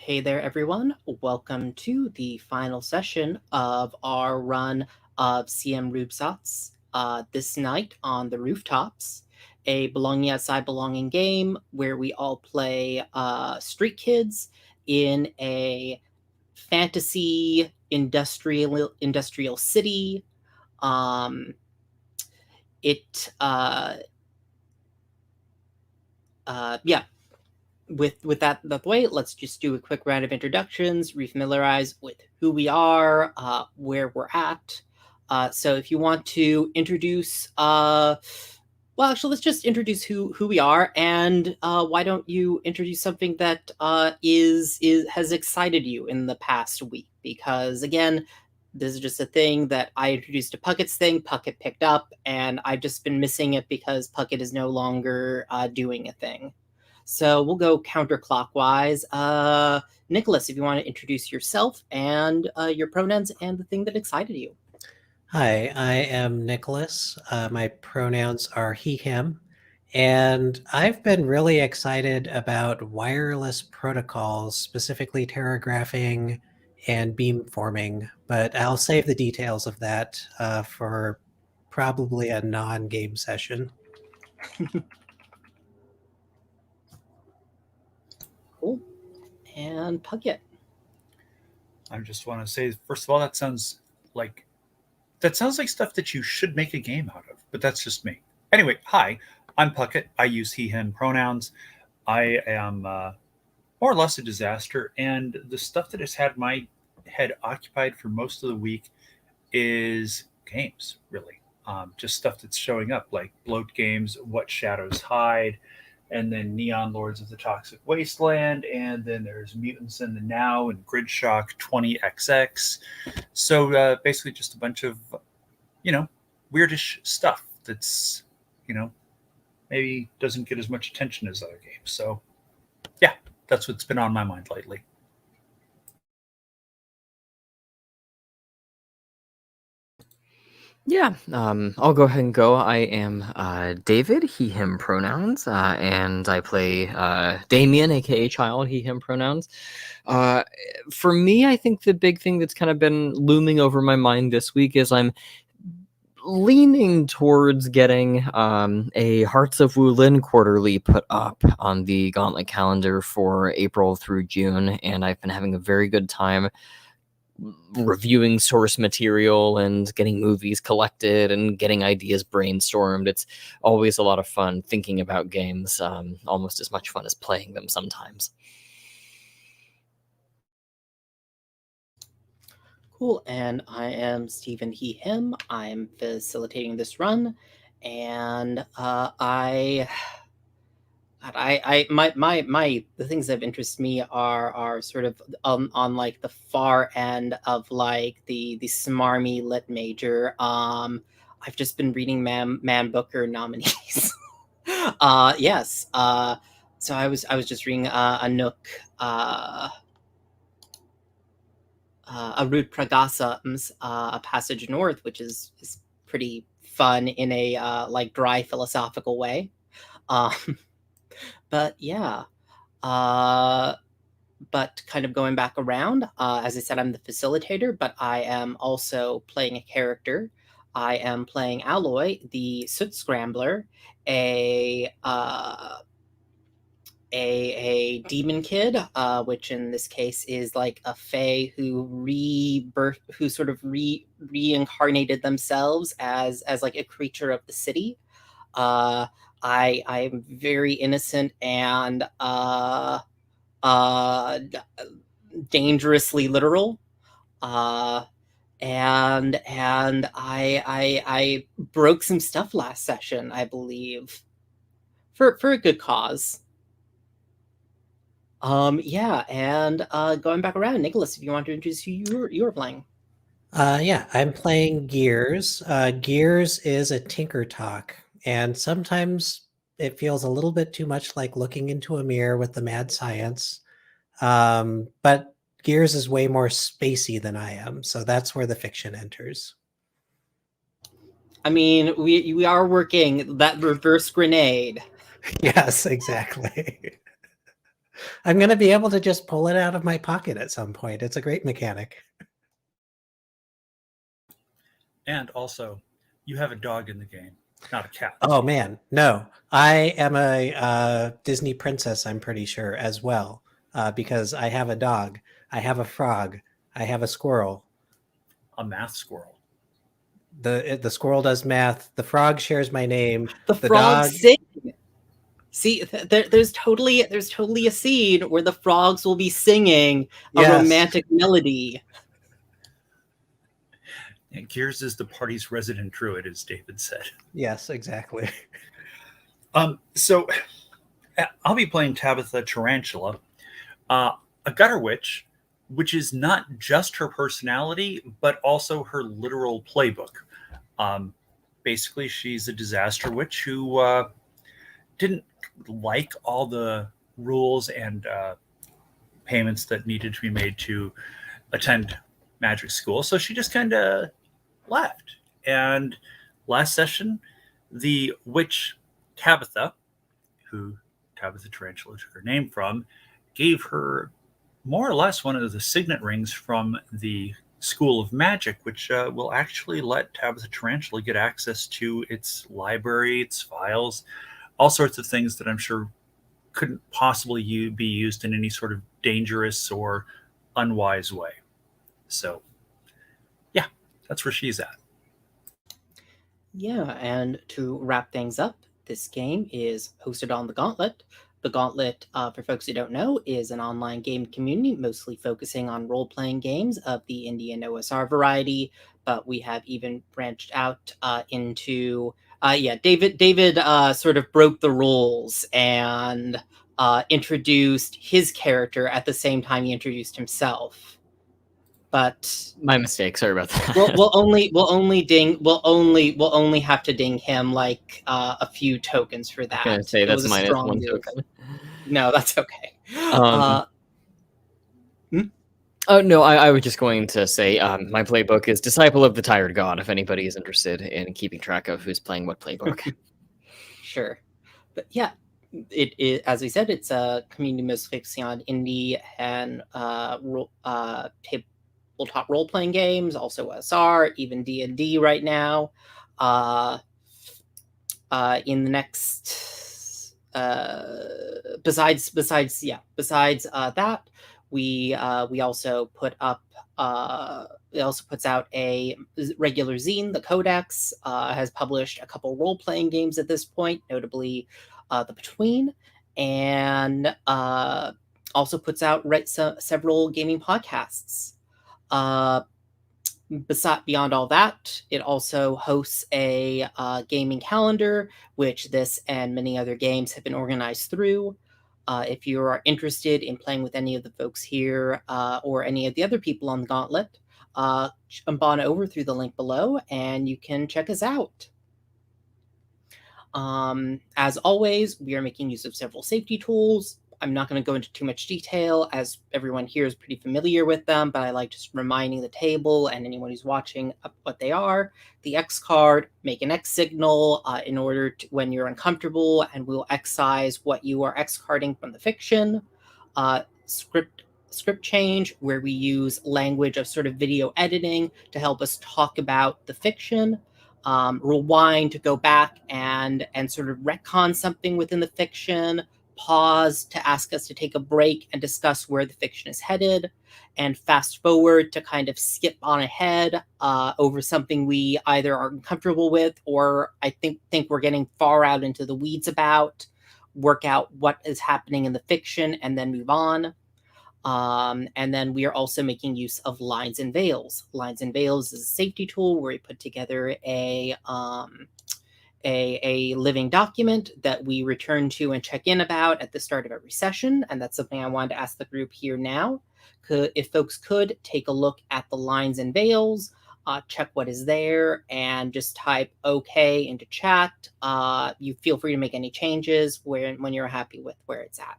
Hey there, everyone. Welcome to the final session of our run of CM Rooftops. This night on the Rooftops, a Belonging Outside Belonging game where we all play street kids in a fantasy industrial city. Um, it yeah, with that the way, let's just do a quick round of introductions, refamiliarize with who we are, where we're at. So if you want to introduce, well, actually, let's just introduce who we are, and why don't you introduce something that is has excited you in the past week? Because again, this is just a thing that I introduced to Puckett's thing. Puckett picked up, and I've just been missing it because Puckett is no longer doing a thing. So we'll go counterclockwise. Nicholas, if you want to introduce yourself and your pronouns and the thing that excited you. Hi, I am Nicholas. My pronouns are he, him, and I've been really excited about wireless protocols, specifically terragraphing and beamforming, but I'll save the details of that for probably a non game session. Cool. And Puckett. I just want to say, first of all, that sounds like stuff that you should make a game out of, but that's just me. Anyway, hi, I'm Puckett. I use he/him pronouns. I am more or less a disaster, and the stuff that has had my head occupied for most of the week is games, really. Just stuff that's showing up, like bloat games, What Shadows Hide, and then Neon Lords of the Toxic Wasteland, and then there's Mutants in the Now and Grid Shock 20XX. So basically, just a bunch of you know weirdish stuff that's you know maybe doesn't get as much attention as other games. So yeah, that's what's been on my mind lately. Yeah, I'll go ahead and go. I am David, he, him pronouns, and I play Damien, aka Child, he, him pronouns. Uh, for me, I think the big thing that's kind of been looming over my mind this week is I'm leaning towards getting a Hearts of Wulin quarterly put up on the Gauntlet calendar for April through June, and I've been having a very good time reviewing source material and getting movies collected and getting ideas brainstormed. It's always a lot of fun thinking about games, almost as much fun as playing them sometimes. Cool. And I am Stephen He Him. I'm facilitating this run, and the things that interest me are sort of on like the far end of like the smarmy lit major. I've just been reading Man Booker nominees. Yes. So I was just reading Anouk, Arut Pragasam's A Passage North, which is pretty fun in a like dry philosophical way. Um, but yeah. Uh, but kind of going back around, as I said, I'm the facilitator, but I am also playing a character. I am playing Alloy, the Soot Scrambler, a a demon kid, which in this case is like a fae who sort of reincarnated themselves as like a creature of the city. Uh, I'm very innocent and uh, dangerously literal. Uh, and I broke some stuff last session, I believe, for a good cause. Yeah, and going back around, Nicholas, if you want to introduce who you're playing. Yeah, I'm playing Gears. Gears is a tinker talk, and sometimes it feels a little bit too much like looking into a mirror with the mad science. But Gears is way more spacey than I am, so that's where the fiction enters. I mean, we are working that reverse grenade. Yes, exactly. I'm going to be able to just pull it out of my pocket at some point. It's a great mechanic. And also, you have a dog in the game, not a cat. Oh man, no. I am a Disney princess, I'm pretty sure, as well, because I have a dog, I have a frog, I have a squirrel. A math squirrel. The squirrel does math. The frog shares my name. The The frogs dog, sing. See, there's totally a scene where the frogs will be singing a yes, romantic melody. And Gears is the party's resident druid, as David said. yes, exactly. So I'll be playing Tabitha Tarantula, a gutter witch, which is not just her personality, but also her literal playbook. Um, Basically, she's a disaster witch who didn't like all the rules and payments that needed to be made to attend magic school. So she just kind of left. And last session, the witch Tabitha, who Tabitha Tarantula took her name from, gave her more or less one of the signet rings from the School of Magic, which will actually let Tabitha Tarantula get access to its library, its files, all sorts of things that I'm sure couldn't possibly be used in any sort of dangerous or unwise way. So, yeah, that's where she's at. Yeah, and to wrap things up, this game is hosted on the Gauntlet. The Gauntlet, for folks who don't know, is an online game community mostly focusing on role playing games of the indie and OSR variety. But we have even branched out into. Yeah, David sort of broke the rules and introduced his character at the same time he introduced himself. But My mistake. Sorry about that. we'll only have to ding him like a few tokens for I was gonna that. say It was that's a minus strong one move. token. No, that's okay. Um, Oh no, I was just going to say my playbook is Disciple of the Tired God. If anybody is interested in keeping track of who's playing what playbook. Sure, but yeah, it as we said, it's a community mostly focusing on indie and tabletop role playing games, also SR, even D&D right now. Uh, in the next besides that, we also put up it also puts out a regular zine. The Codex has published a couple role-playing games at this point, notably the Between, and also puts out several gaming podcasts. uh, Beyond all that, it also hosts a gaming calendar, which this and many other games have been organized through. If you are interested in playing with any of the folks here or any of the other people on the Gauntlet, jump on over through the link below and you can check us out. As always, we are making use of several safety tools. I'm not going to go into too much detail as everyone here is pretty familiar with them, but I like just reminding the table and anyone who's watching what they are. The X card, make an X signal in order to, when you're uncomfortable, and we'll excise what you are X carding from the fiction. Script change, where we use language of sort of video editing to help us talk about the fiction. Rewind to go back and sort of retcon something within the fiction, pause to ask us to take a break and discuss where the fiction is headed, and fast forward to kind of skip on ahead over something we either are uncomfortable with or I think we're getting far out into the weeds about, work out what is happening in the fiction, and then move on. And then we are also making use of lines and veils. Lines and veils is a safety tool where we put together a living document that we return to and check in about at the start of every session. And that's something I wanted to ask the group here now. If folks could take a look at the lines and veils, check what is there, and just type OK into chat. You feel free to make any changes when you're happy with where it's at.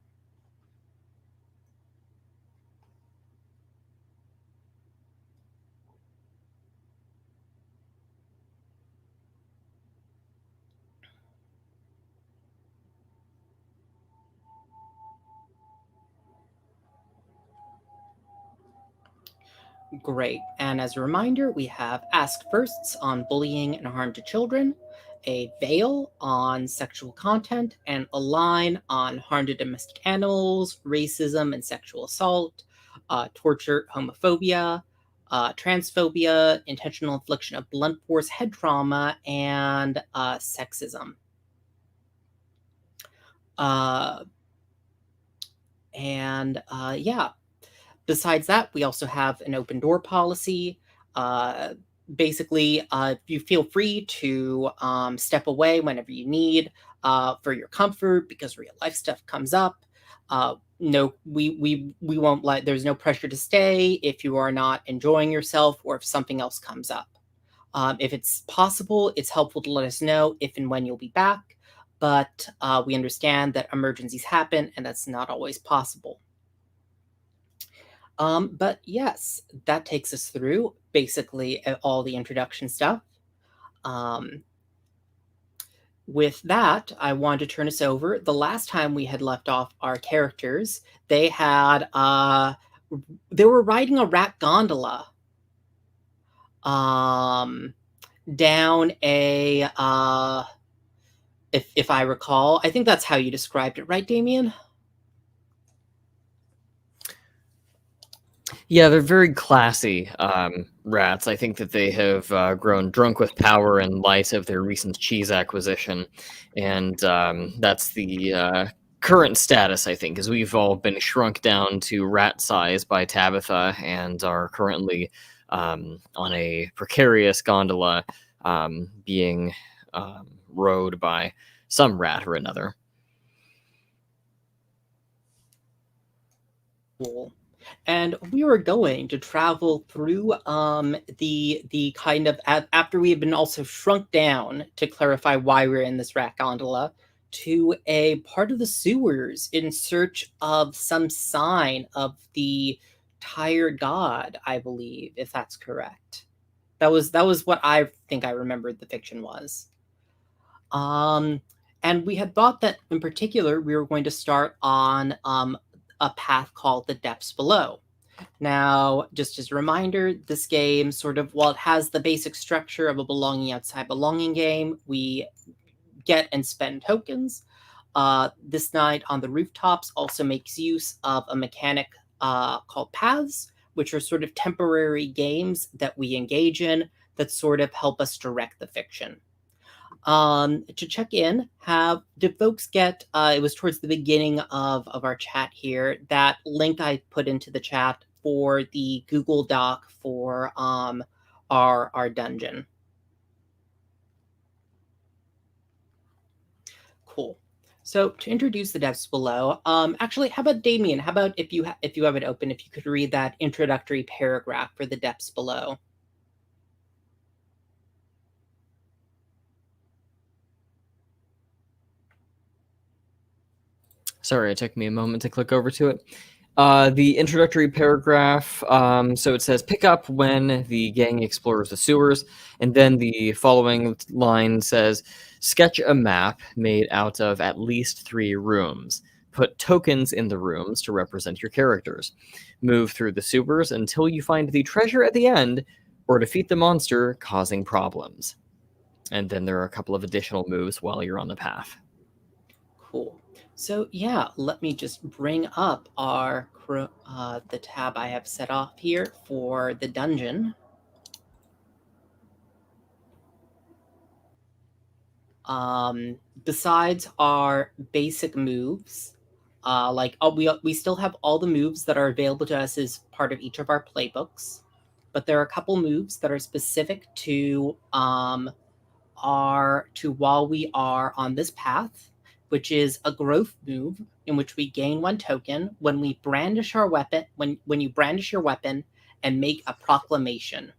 Great. And as a reminder, we have Ask Firsts on bullying and harm to children, a veil on sexual content, and a line on harm to domestic animals, racism and sexual assault, torture, homophobia, transphobia, intentional infliction of blunt force head trauma, and sexism. Uh, yeah, besides that, we also have an open door policy. Uh, Basically, you feel free to step away whenever you need for your comfort because real life stuff comes up. No, we won't let. There's no pressure to stay if you are not enjoying yourself or if something else comes up. If it's possible, it's helpful to let us know if and when you'll be back. But we understand that emergencies happen and that's not always possible. But yes, that takes us through basically all the introduction stuff. Um, with that, I want to turn us over. The last time we had left off our characters, they were riding a rat gondola um, down a if I recall. I think that's how you described it, right, Damien? Yeah, they're very classy rats. I think that they have grown drunk with power in light of their recent cheese acquisition, and that's the current status. I think, as we've all been shrunk down to rat size by Tabitha, and are currently on a precarious gondola, being rowed by some rat or another. Cool. And we were going to travel through the kind of after we had been also shrunk down to clarify why we're in this rat gondola to a part of the sewers in search of some sign of the tired god, I believe, if that's correct. That was what I think I remembered the fiction was. Um, and we had thought that in particular we were going to start on a path called the depths below. Now, just as a reminder, this game sort of, while it has the basic structure of a belonging outside belonging game, we get and spend tokens. This night on the rooftops also makes use of a mechanic called paths, which are sort of temporary games that we engage in that sort of help us direct the fiction. To check in, did folks get it was towards the beginning of our chat here, that link I put into the chat for the Google Doc for our dungeon. Cool. So to introduce the depths below, actually, how about Damien? How about if you have it open, if you could read that introductory paragraph for the depths below. Sorry, it took me a moment to click over to it. The introductory paragraph, so it says, pick up when the gang explores the sewers, and then the following line says, sketch a map made out of at least 3 rooms. Put tokens in the rooms to represent your characters. Move through the sewers until you find the treasure at the end, or defeat the monster causing problems. And then there are a couple of additional moves while you're on the path. Cool. So yeah, let me just bring up the tab I have set off here for the dungeon. Besides our basic moves, we still have all the moves that are available to us as part of each of our playbooks, but there are a couple moves that are specific to while we are on this path, which is a growth move in which we gain 1 token when we brandish our weapon when you brandish your weapon and make a proclamation.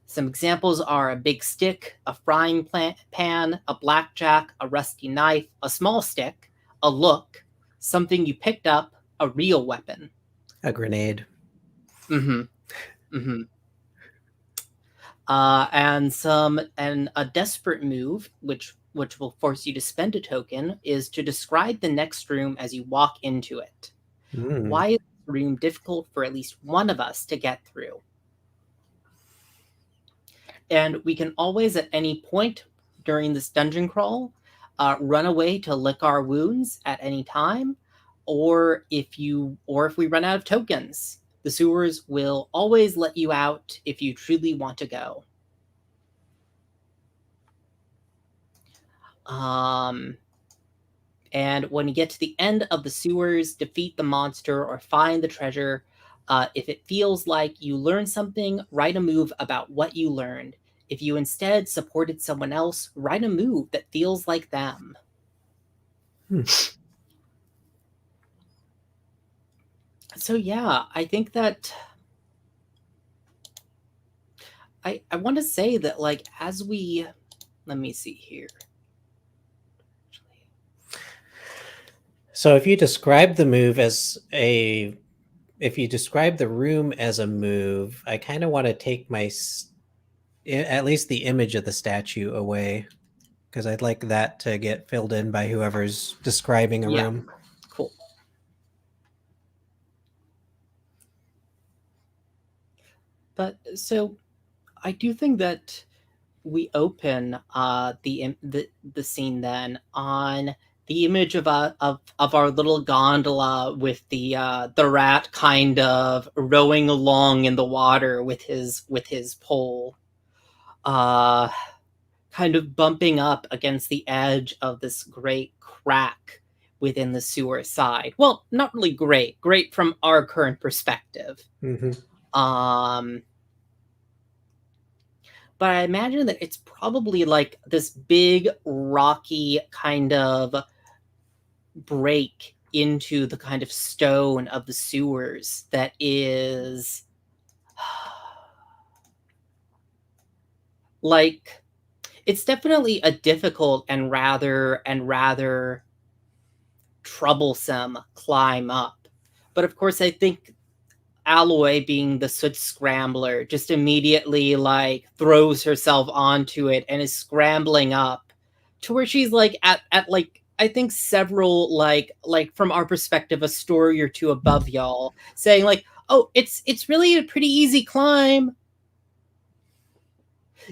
Some examples are a big stick, a frying pan, a blackjack, a rusty knife, a small stick, a look, something you picked up, a real weapon. A grenade. Mm-hmm. Mm-hmm. And a desperate move, which will force you to spend a token, is to describe the next room as you walk into it. Why is this room difficult for at least one of us to get through? And we can always, at any point during this dungeon crawl, run away to lick our wounds at any time, or if we run out of tokens, the sewers will always let you out if you truly want to go. And when you get to the end of the sewers, defeat the monster or find the treasure, if it feels like you learned something, write a move about what you learned. If you instead supported someone else, write a move that feels like them. So yeah, I think that I want to say that, like, as we, let me see here. So if you describe the room as a move, I kind of want to take at least the image of the statue away, because I'd like that to get filled in by whoever's describing a room. Cool. But so I do think that we open the scene then on the image of our little gondola with the rat kind of rowing along in the water with his pole, kind of bumping up against the edge of this great crack within the sewer side. Well, not really great from our current perspective. But I imagine that it's probably like this big rocky kind of break into the kind of stone of the sewers that is like, it's definitely a difficult and rather troublesome climb up. But of course, I think Alloy, being the soot scrambler, just immediately like throws herself onto it and is scrambling up to where she's like at like, I think several like from our perspective a story or two above y'all, saying like, oh, it's really a pretty easy climb.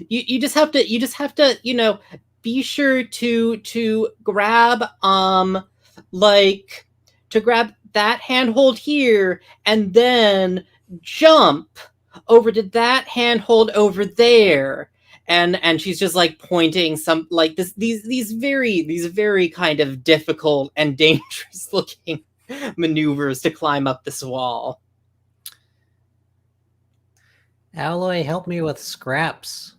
You just have to, you know, be sure to grab to grab that handhold here and then jump over to that handhold over there. And she's just like pointing some like these very kind of difficult and dangerous looking maneuvers to climb up this wall. Alloy, help me with scraps,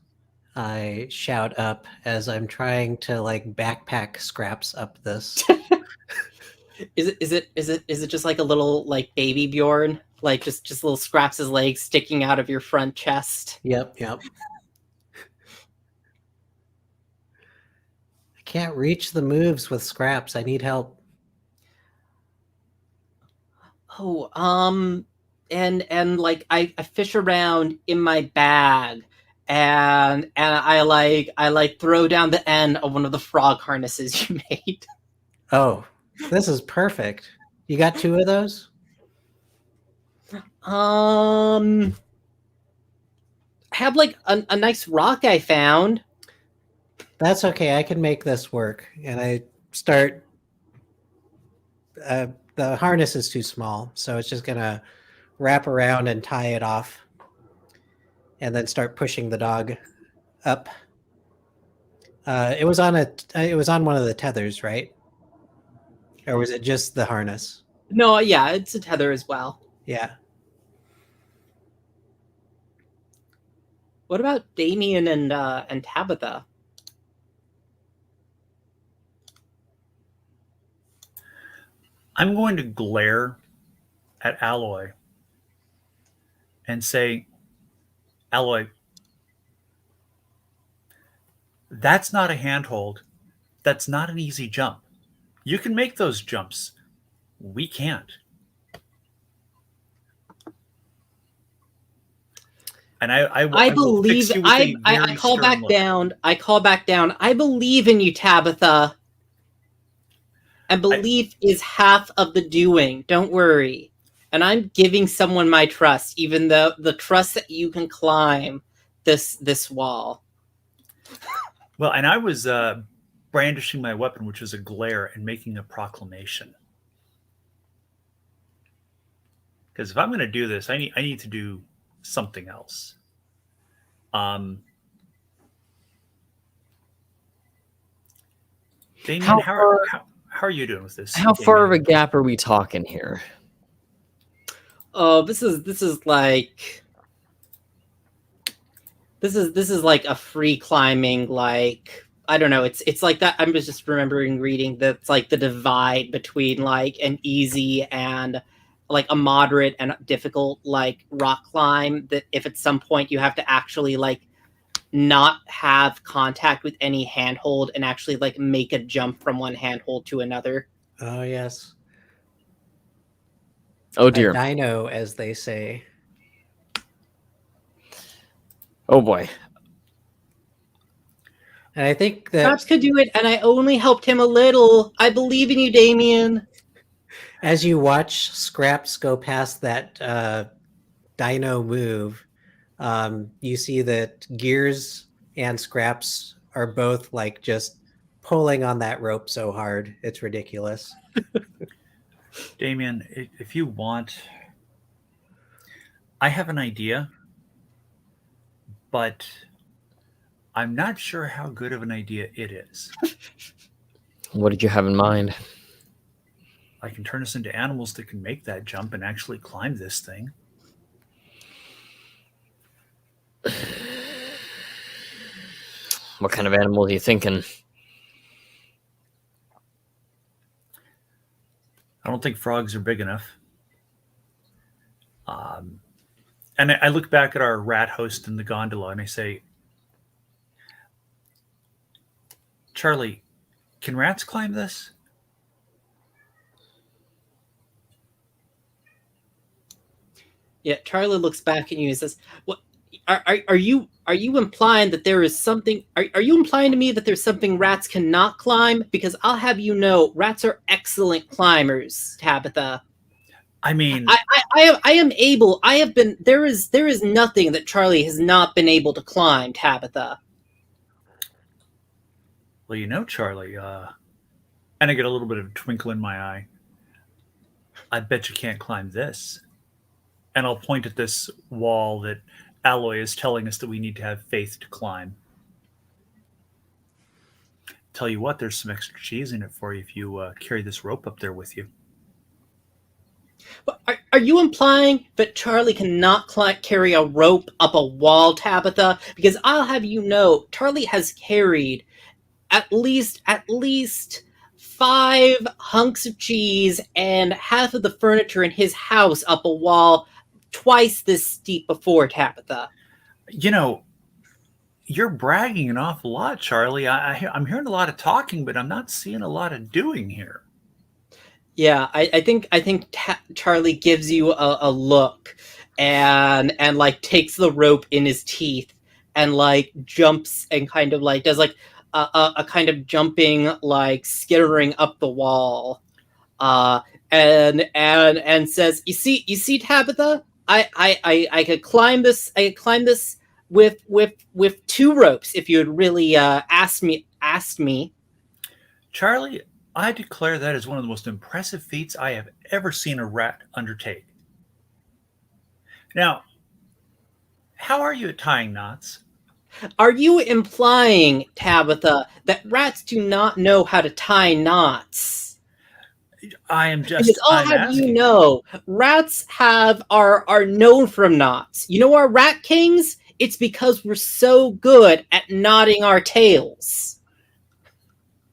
I shout up as I'm trying to like backpack scraps up this. Is it just like a little like baby Bjorn, like just little Scraps' legs sticking out of your front chest? Yep. I can't reach the moves with scraps. I need help. Oh, and like I fish around in my bag and I throw down the end of one of the frog harnesses you made. Oh, this is perfect. You got 2 of those? I have like a nice rock I found. That's okay. I can make this work. And I start. The harness is too small, so it's just gonna wrap around and tie it off, and then start pushing the dog up. It was on one of the tethers, right? Or was it just the harness? No, yeah, it's a tether as well. Yeah. What about Damien and Tabitha? I'm going to glare at Alloy and say, Alloy, that's not a handhold. That's not an easy jump. You can make those jumps. We can't. And I believe will fix you with a I very call stern back look. down. I call back down. I believe in you, Tabitha. And belief is half of the doing. Don't worry. And I'm giving someone my trust, even though the trust that you can climb this wall. Well, and I was brandishing my weapon, which was a glare, and making a proclamation. Because if I'm going to do this, I need to do something else. Um, Damien, How far? how are you doing with this, How far of a Damien? gap are we talking here? Oh, this is like this is like a free climbing, like I don't know, it's like that. I'm just remembering reading that's like the divide between like an easy and like a moderate and difficult like rock climb, that if at some point you have to actually like not have contact with any handhold and actually like make a jump from one handhold to another. Oh, yes. Oh A dear. dino, as they say. Oh boy. And I think that Perhaps could do it, and I only helped him a little. I believe in you, Damien. as you watch Scraps go past that dino move, you see that Gears and Scraps are both like just pulling on that rope so hard. It's ridiculous. Damien, if you want, I have an idea, but I'm not sure how good of an idea it is. What did you have in mind? I can turn us into animals that can make that jump and actually climb this thing. What kind of animal are you thinking? I don't think frogs are big enough. And I look back at our rat host in the gondola and I say, Charlie, can rats climb this? Yeah, Charlie looks back at you and says, "What are you implying that there is something? Are you implying to me that there's something rats cannot climb? Because I'll have you know, rats are excellent climbers, Tabitha. I mean, I am able. I have been. There is nothing that Charlie has not been able to climb, Tabitha. well, you know, Charlie, and I get a little bit of a twinkle in my eye. I bet you can't climb this. And I'll point at this wall that Alloy is telling us that we need to have faith to climb. Tell you what, there's some extra cheese in it for you if you carry this rope up there with you. Are you implying that Charlie cannot carry a rope up a wall, Tabitha? Because I'll have you know, Charlie has carried at least 5 hunks of cheese and half of the furniture in his house up a wall twice this steep before, Tabitha. You know, you're bragging an awful lot, Charlie. I'm hearing a lot of talking, but I'm not seeing a lot of doing here. Yeah, I think Charlie gives you a look and like takes the rope in his teeth and like jumps and kind of like does like a kind of jumping like skittering up the wall, uh, and says, "You see, Tabitha, I could climb this. I could climb this with 2 ropes if you had really asked me." Charlie, I declare that is one of the most impressive feats I have ever seen a rat undertake. Now, how are you at tying knots? Are you implying, Tabitha, that rats do not know how to tie knots? Because I'll I'm have you asking. know, rats are known from knots. You know our rat kings? It's because we're so good at knotting our tails.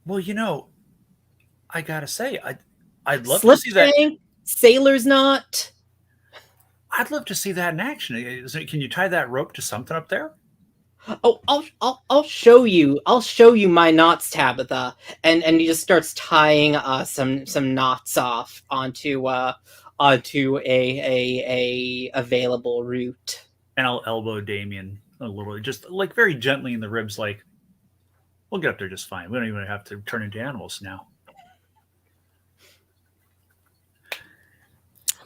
Well, you know, I gotta say, I'd love to Slip see that. string, sailor's knot. I'd love to see that in action. Can you tie that rope to something up there? Oh, I'll show you. I'll show you my knots, Tabitha. And he just starts tying some knots off onto a available route. And I'll elbow Damien a little, just like very gently in the ribs, like, we'll get up there just fine. We don't even have to turn into animals now.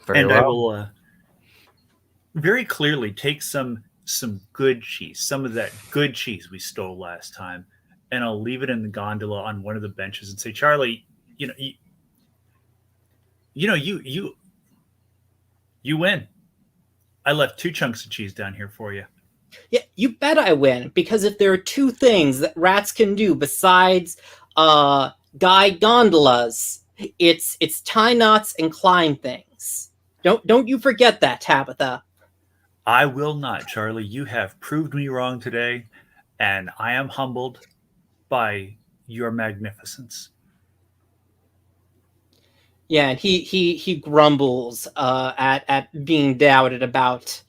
Very And I well. will very clearly take some some good cheese, some of that good cheese we stole last time, and I'll leave it in the gondola on one of the benches and say, Charlie, you know, you, you win. I left 2 chunks of cheese down here for you. Yeah, you bet I win, because if there are two things that rats can do besides guide gondolas, it's tie knots and climb things. Don't you forget that, Tabitha. I will not, Charlie. You have proved me wrong today, and I am humbled by your magnificence. Yeah, and he grumbles at being doubted about.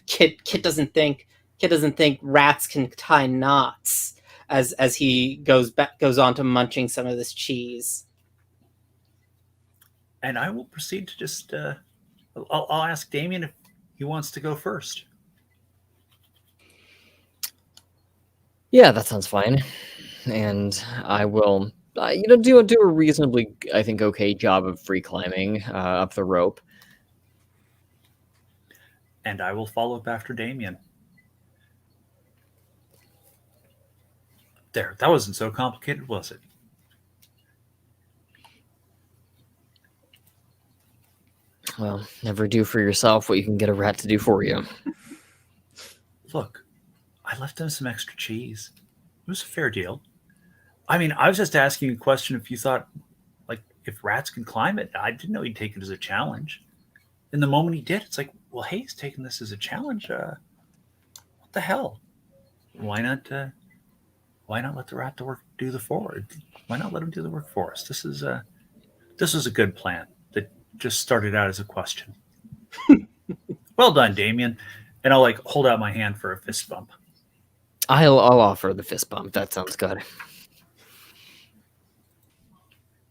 Kit doesn't think rats can tie knots, as he goes on to munching some of this cheese. And I will proceed to just, I'll ask Damien if he wants to go first. Yeah, that sounds fine. And I will, do a reasonably, I think, okay job of free climbing up the rope. And I will follow up after Damien. There, that wasn't so complicated, was it? Well, never do for yourself what you can get a rat to do for you. Look, I left him some extra cheese. It was a fair deal. I mean, I was just asking a question if you thought, like, if rats can climb it. I didn't know he'd take it as a challenge. And the moment he did, it's like, well, hey, he's taking this as a challenge. What the hell? Why not? Why not let the rat do the forward? Why not let him do the work for us? This is a good plan that just started out as a question. Well done, Damien. And I'll like hold out my hand for a fist bump. I'll offer the fist bump. That sounds good.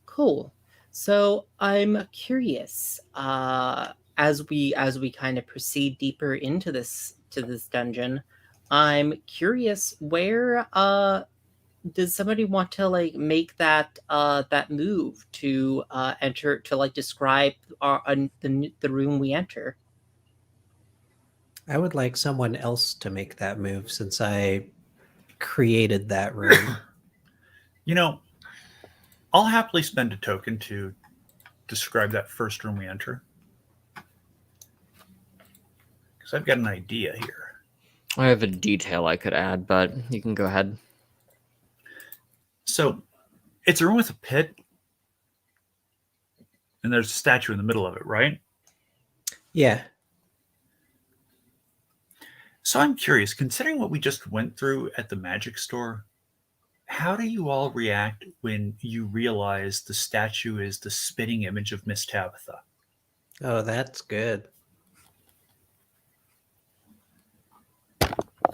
Cool. So I'm curious, as we kind of proceed deeper into this dungeon, I'm curious where does somebody want to like make that move to enter, to like describe the room we enter. I would like someone else to make that move since I created that room. You know, I'll happily spend a token to describe that first room we enter. Because I've got an idea here. I have a detail I could add, but you can go ahead. So, it's a room with a pit, and there's a statue in the middle of it, right? Yeah. So I'm curious, considering what we just went through at the magic store, how do you all react when you realize the statue is the spitting image of Miss Tabitha? Oh, that's good.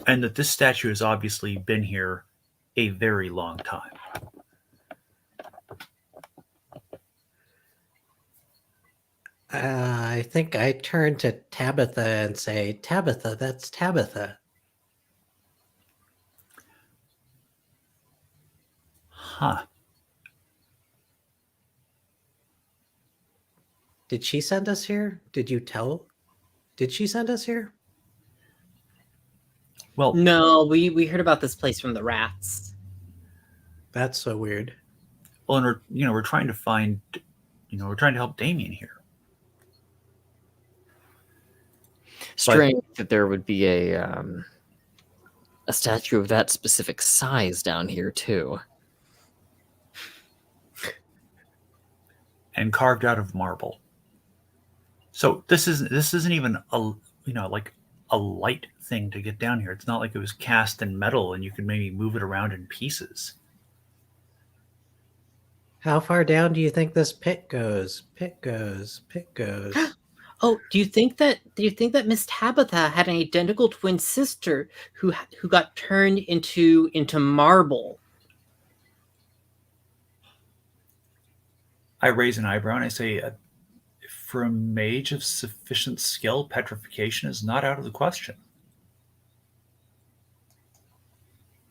And that this statue has obviously been here a very long time. I think I turn to Tabitha and say, Tabitha, that's Tabitha. Huh. Did she send us here? Did you tell? Did she send us here? Well, No, we heard about this place from the rats. That's so weird. well, and we're trying to find, we're trying to help Damien here. Strange that there would be a statue of that specific size down here too. And carved out of marble. So this isn't even a like a light thing to get down here. It's not like it was cast in metal and you could maybe move it around in pieces. How far down do you think this pit goes? Pit goes. Oh, do you think that Miss Tabitha had an identical twin sister who got turned into marble? I raise an eyebrow and I say, for a mage of sufficient skill, petrification is not out of the question.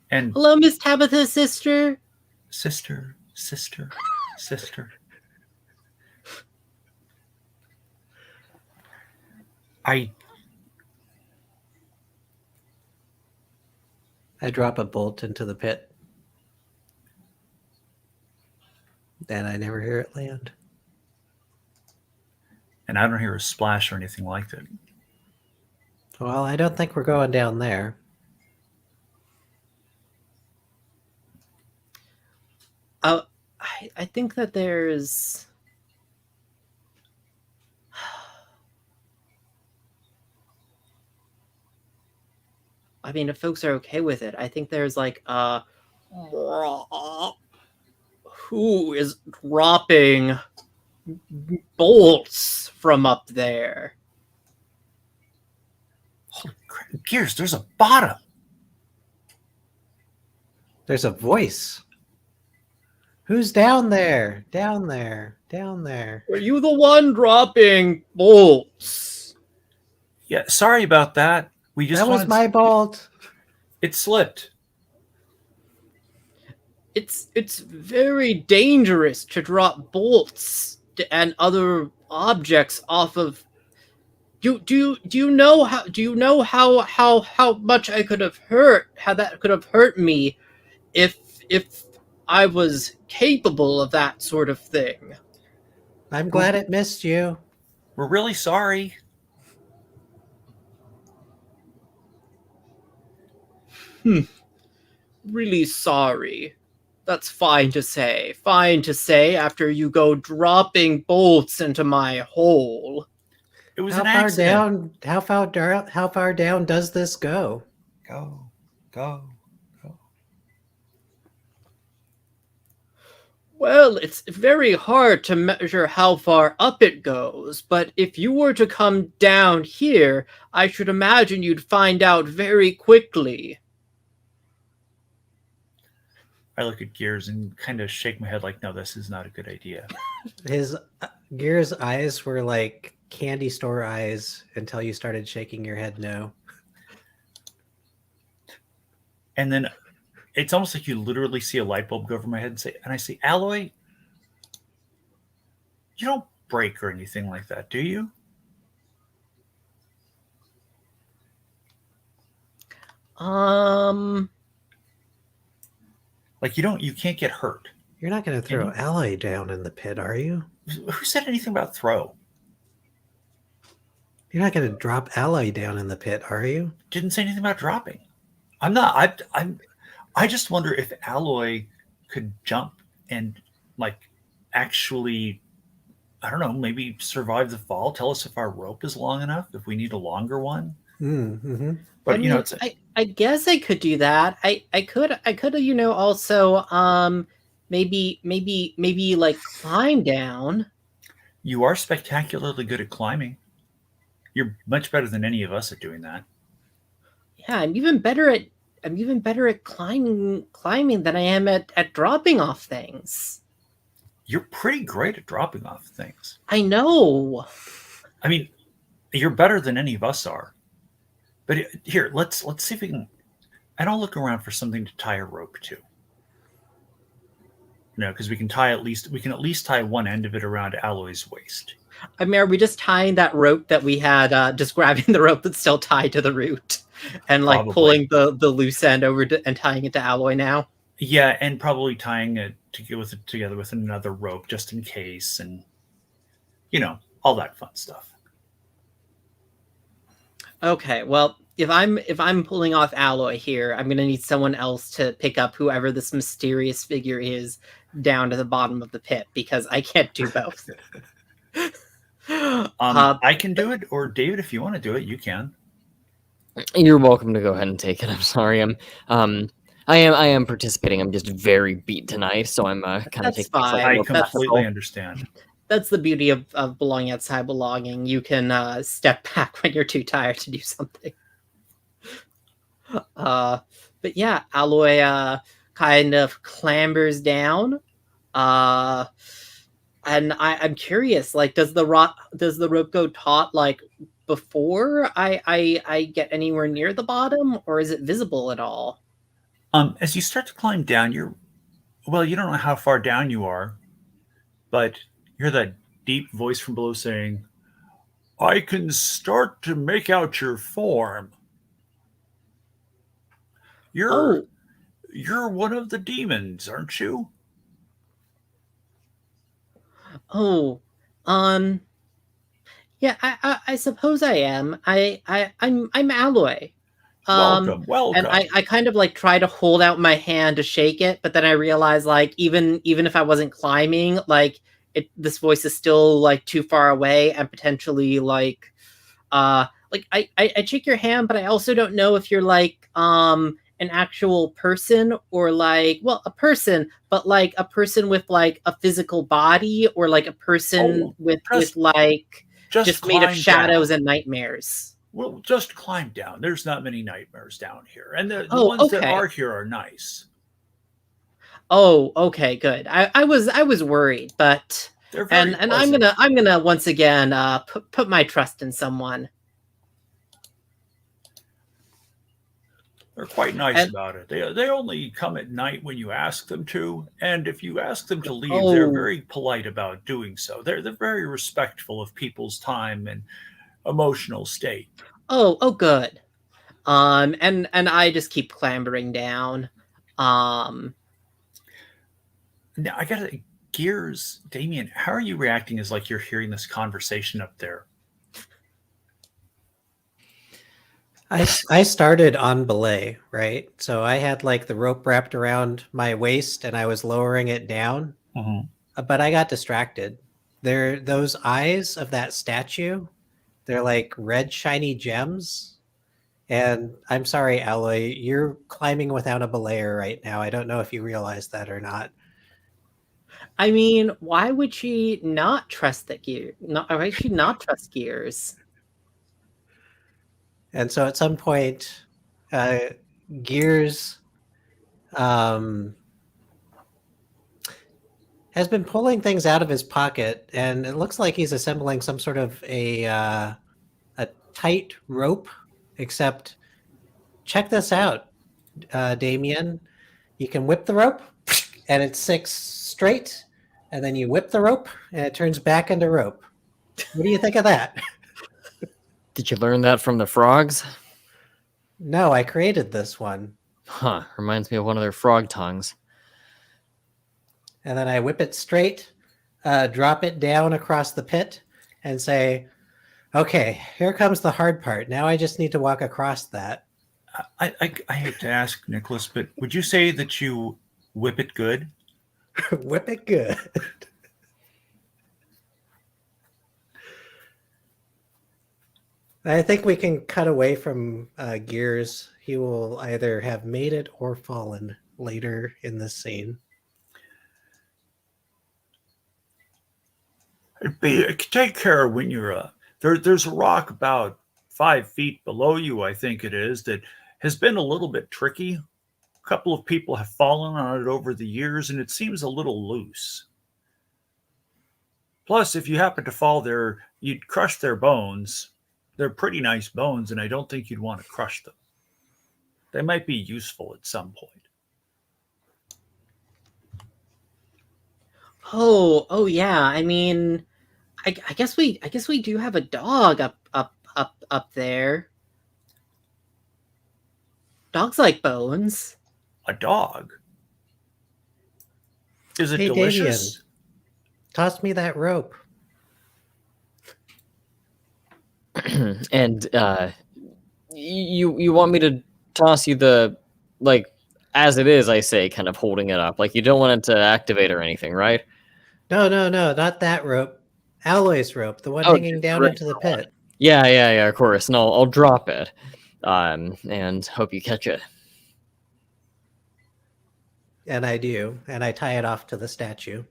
And Hello, Miss Tabitha's sister. sister. I drop a bolt into the pit. And I never hear it land. And I don't hear a splash or anything like that. Well, I don't think we're going down there. I think that there's. I mean, if folks are okay with it, I think there's like who is dropping bolts from up there? Holy crap. Gears, there's a bottom. There's a voice. Who's down there? Down there. Down there. Were you the one dropping bolts? Yeah, sorry about that. We just That was wanted my bolt. It slipped. It's very dangerous to drop bolts and other objects off of. Do you know how much I could have hurt, how that could have hurt me if I was capable of that sort of thing? I'm glad it missed you. We're really sorry. Really sorry. That's fine to say. Fine to say after you go dropping bolts into my hole. It was How an far accident. down? How far down does this go? Go, go, go. Well, it's very hard to measure how far up it goes, but if you were to come down here, I should imagine you'd find out very quickly. I look at Gears and kind of shake my head like, no, this is not a good idea. His Gear's eyes were like candy store eyes until you started shaking your head no. And then it's almost like you literally see a light bulb go over my head and I say, Alloy, you don't break or anything like that, do you? Like you can't get hurt. You're not going to throw Alloy down in the pit, are you? Who said anything about throw? You're not going to drop Alloy down in the pit, are you? Didn't say anything about dropping. I'm not. I just wonder if Alloy could jump and like actually, I don't know, maybe survive the fall. Tell us if our rope is long enough. If we need a longer one. Mm-hmm. But I mean, it's I guess I could do that. I could also maybe like climb down. you are spectacularly good at climbing. You're much better than any of us at doing that. Yeah, I'm even better at climbing than I am at dropping off things. You're pretty great at dropping off things. I know. I mean, you're better than any of us are. But here, let's see if we can. And I'll look around for something to tie a rope to. Because we can at least tie one end of it around Alloy's waist. I mean, are we just tying that rope that we had, just grabbing the rope that's still tied to the root and like Probably. pulling the loose end over and tying it to Alloy now? Yeah, and probably tying it together with another rope just in case, and all that fun stuff. Okay, well, if I'm pulling off Alloy here, I'm gonna need someone else to pick up whoever this mysterious figure is down to the bottom of the pit because I can't do both. I can do it, or David, if you want to do it, you can. You're welcome to go ahead and take it. I'm sorry. I am participating. I'm just very beat tonight, so I'm kind of That's taking fine. I it completely understand. That's the beauty of belonging outside belonging. You can step back when you're too tired to do something. But yeah, Alloy kind of clambers down. And I'm curious, like, does the rope go taut like before I get anywhere near the bottom, or is it visible at all? As you start to climb down, you don't know how far down you are, but you hear that deep voice from below saying, I can start to make out your form. You're Oh, you're one of the demons, aren't you? oh, um, yeah, I suppose I am. I'm Alloy. Um, Welcome, and welcome. I kind of like try to hold out my hand to shake it, but then I realize like even if I wasn't climbing, like this voice is still like too far away and potentially like I shake your hand, but I also don't know if you're like an actual person or like well a person, but like a person with like a physical body or like a person Oh, with just like just just made of climb down. shadows and nightmares. Well, just climb down. There's not many nightmares down here, and the Oh, ones that okay. are here are nice. Oh, okay, good. I was worried, but They're very and pleasant. I'm gonna once again put my trust in someone. They're quite nice And about it. They only come at night when you ask them to, and if you ask them to leave, they're oh very polite about doing so. They're very respectful of people's time and emotional state. oh good. And I just keep clambering down. Um, Now I gotta Gears, Damien, how are you reacting as like you're hearing this conversation up there? I started on belay, right? So I had like the rope wrapped around my waist and I was lowering it down, Mhm. but I got distracted. There, those eyes of that statue, they're like red shiny gems. And I'm sorry, Alloy, you're climbing without a belayer right now. I don't know if you realize that or not. I mean, why would she not trust that gear? Not why would she not trust gears? And so at some point, uh, Gears um, has been pulling things out of his pocket, and it looks like he's assembling some sort of a tight rope. Except, check this out, Damien. You can whip the rope, and it sticks straight, and then you whip the rope, and it turns back into rope. What do you think of that? Did you learn that from the frogs? No, I created this one, Huh, reminds me of one of their frog tongues. and then I whip it straight, drop it down across the pit, and say, "Okay, here comes the hard part. Now I just need to walk across that." I hate to ask, Nicholas, but would you say that you whip it good? Whip it good. I think we can cut away from Gears. He will either have made it or fallen later in this scene. Take care when you're there's a rock about 5 feet below you, I think it is, that has been a little bit tricky. A couple of people have fallen on it over the years, and it seems a little loose. Plus, if you happen to fall there, you'd crush their bones. They're pretty nice bones, and I don't think you'd want to crush them. They might be useful at some point. Oh yeah. I mean, I guess we do have a dog up there. Dogs like bones. A dog? Is it Hey, Damien, delicious? toss me that rope. And you want me to toss you the like as it is, I say, kind of holding it up. Like you don't want it to activate or anything, right? No, no, no, not that rope. Alloy's rope, the one Oh, hanging just the down regular into the one. pit. Yeah, of course. And I'll drop it. And hope you catch it. And I do, and I tie it off to the statue.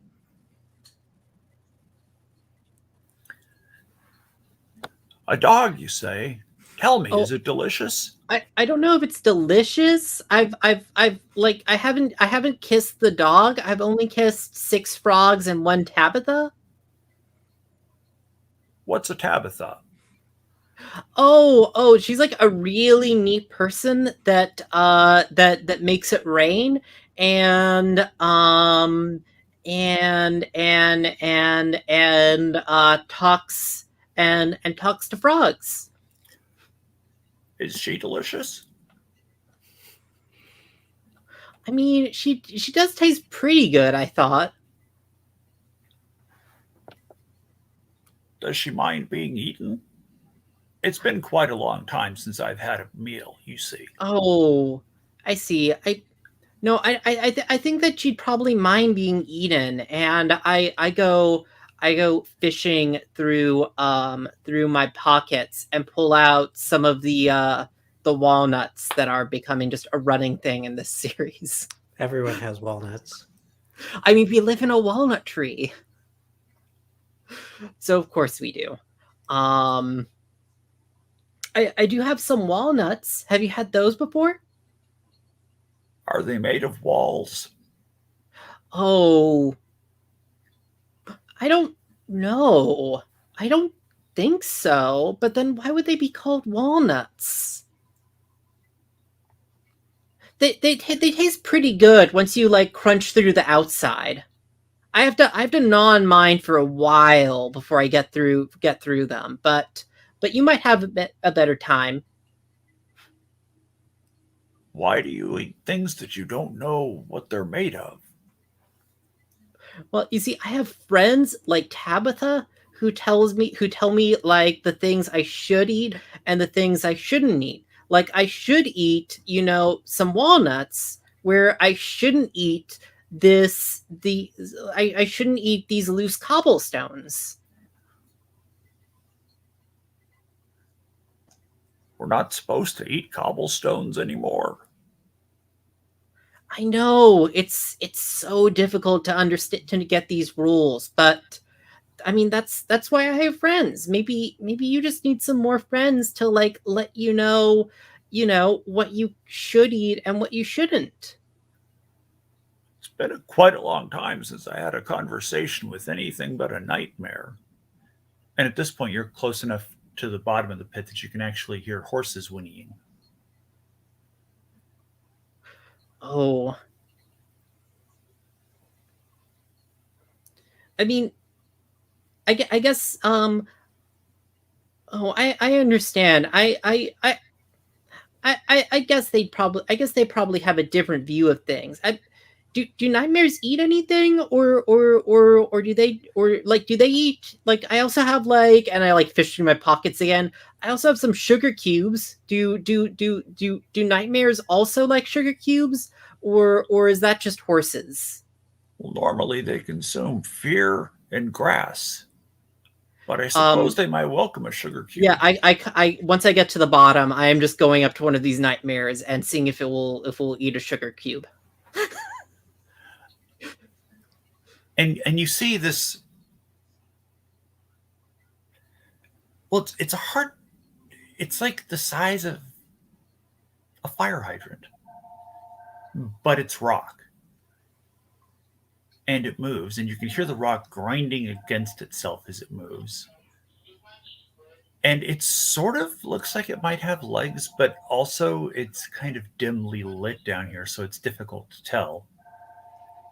A dog, you say? Tell me, Oh, is it delicious? I don't know if it's delicious. I've like I haven't kissed the dog. I've only kissed 6 frogs and 1 Tabitha. What's a Tabitha? Oh, she's like a really neat person that that makes it rain and talks and talks to frogs. Is she delicious? I mean, she does taste pretty good, I thought. Does she mind being eaten? It's been quite a long time since I've had a meal, you see. Oh, I see. No, I think that she'd probably mind being eaten, and I go fishing through my pockets and pull out some of the walnuts that are becoming just a running thing in this series. Everyone has walnuts. I mean, we live in a walnut tree, so of course we do. Um, I do have some walnuts. Have you had those before? Are they made of walls? Oh, I don't know. I don't think so. But then why would they be called walnuts? They taste pretty good once you like crunch through the outside. I have to gnaw on mine for a while before I get through them. But you might have a better time. Why do you eat things that you don't know what they're made of? Well, you see, I have friends like Tabitha who tell me like the things I should eat and the things I shouldn't eat. Like I should eat, some walnuts where I shouldn't eat I shouldn't eat these loose cobblestones. We're not supposed to eat cobblestones anymore. I know it's so difficult to understand to get these rules, but I mean that's why I have friends. Maybe you just need some more friends to like let what you should eat and what you shouldn't. It's been quite a long time since I had a conversation with anything but a nightmare. And at this point, you're close enough to the bottom of the pit that you can actually hear horses whinnying. Oh, I mean, I guess oh, I understand. I guess I guess they probably have a different view of things. Do nightmares eat anything or do they eat like I also have like and I like fish through my pockets again. I also have some sugar cubes. Do nightmares also like sugar cubes or is that just horses? Well, normally they consume fear and grass, but I suppose Um they might welcome a sugar yeah, cube. I once I get to the bottom, I am just going up to one of these nightmares and seeing if it will eat a sugar cube. And you see this. Well, it's a hard. It's like the size of a fire hydrant, but it's rock, and it moves, and you can hear the rock grinding against itself as it moves. And it sort of looks like it might have legs, but also it's kind of dimly lit down here, so it's difficult to tell.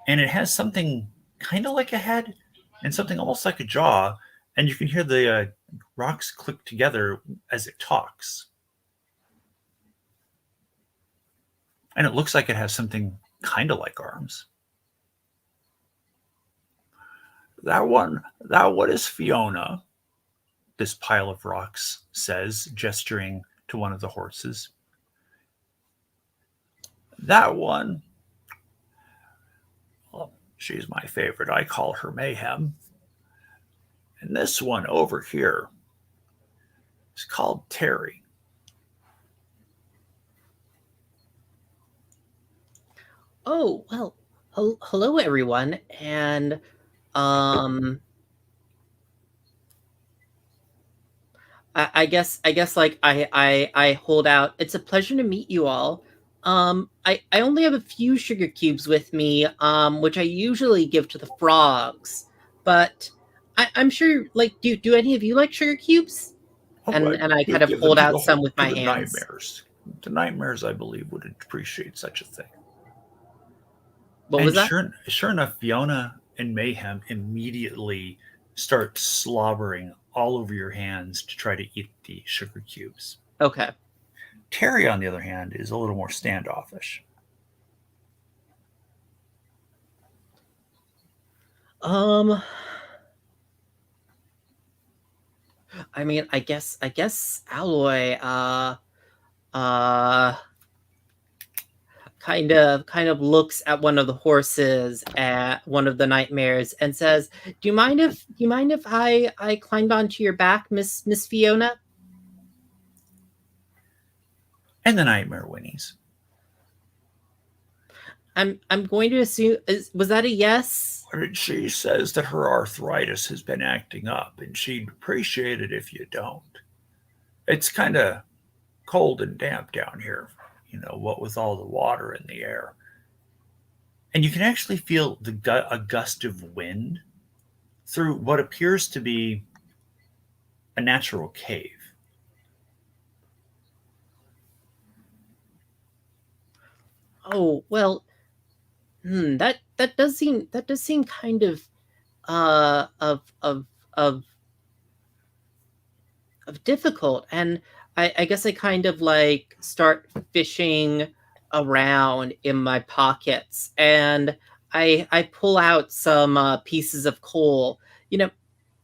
And it has something kind of like a head and something almost like a jaw, and you can hear the rocks click together as it talks. And it looks like it has something kind of like arms. That one is Fiona, this pile of rocks says, gesturing to one of the horses. That one, well, she's my favorite. I call her Mayhem. And this one over here is called Terry. Oh, well, hello everyone. And um I guess like I hold out. It's a pleasure to meet you all. I only have a few sugar cubes with me, which I usually give to the frogs. But I'm sure like do any of you like sugar cubes? Oh, I And I do kind of give them hold out some with to my the hands. nightmares. The nightmares, I believe, would appreciate such a thing. What was And that? sure enough, Fiona and Mayhem immediately start slobbering all over your hands to try to eat the sugar cubes. Okay. Terry, on the other hand, is a little more standoffish. Um, I mean, I guess Alloy, uh, kind of looks at one of the horses at one of the nightmares and says, "Do you mind if I climbed onto your back, Miss Fiona?" And the nightmare whinnies. I'm going to assume, was that a yes? And she says that her arthritis has been acting up, and she'd appreciate it if you don't. It's kind of cold and damp down here, what with all the water in the air. And you can actually feel a gust of wind through what appears to be a natural cave. Oh, well, that does seem kind of uh of of of of difficult. And I guess I kind of like start fishing around in my pockets, and I pull out some pieces of coal. You know,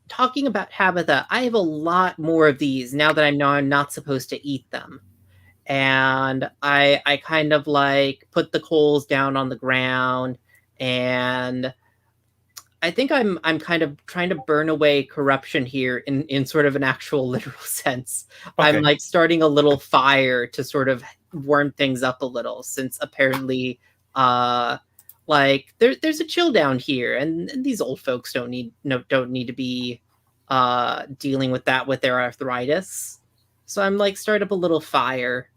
talking about Tabitha, I have a lot more of these now that I know I'm not supposed to eat them. And I kind of like put the coals down on the ground, and I think I'm kind of trying to burn away corruption here in sort of an actual literal sense. I'm Okay. like starting a little fire to sort of warm things up a little, since apparently like there's a chill down here, and these old folks don't need to be dealing with that with their arthritis. So I'm like start up a little fire.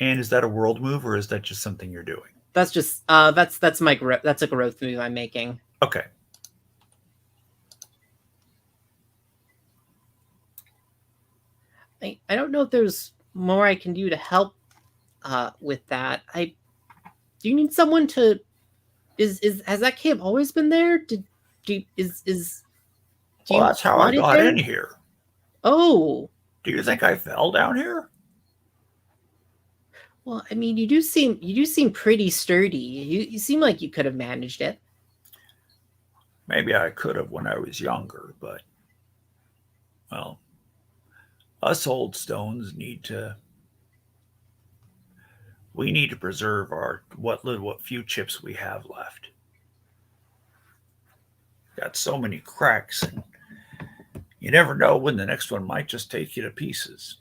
And is that a world move or is that just something you're doing? That's just that's a growth move I'm making. Okay. I don't know if there's more I can do to help with that. I Do you need someone to is has that cave always been there? Do Well, you that's how I want it got there? in here. Oh, Do you think I fell down here? well, I mean, you do seem pretty sturdy. You seem like you could have managed it. Maybe I could have when I was younger, but, well, us old stones we need to preserve what few chips we have left. Got so many cracks, and you never know when the next one might just take you to pieces.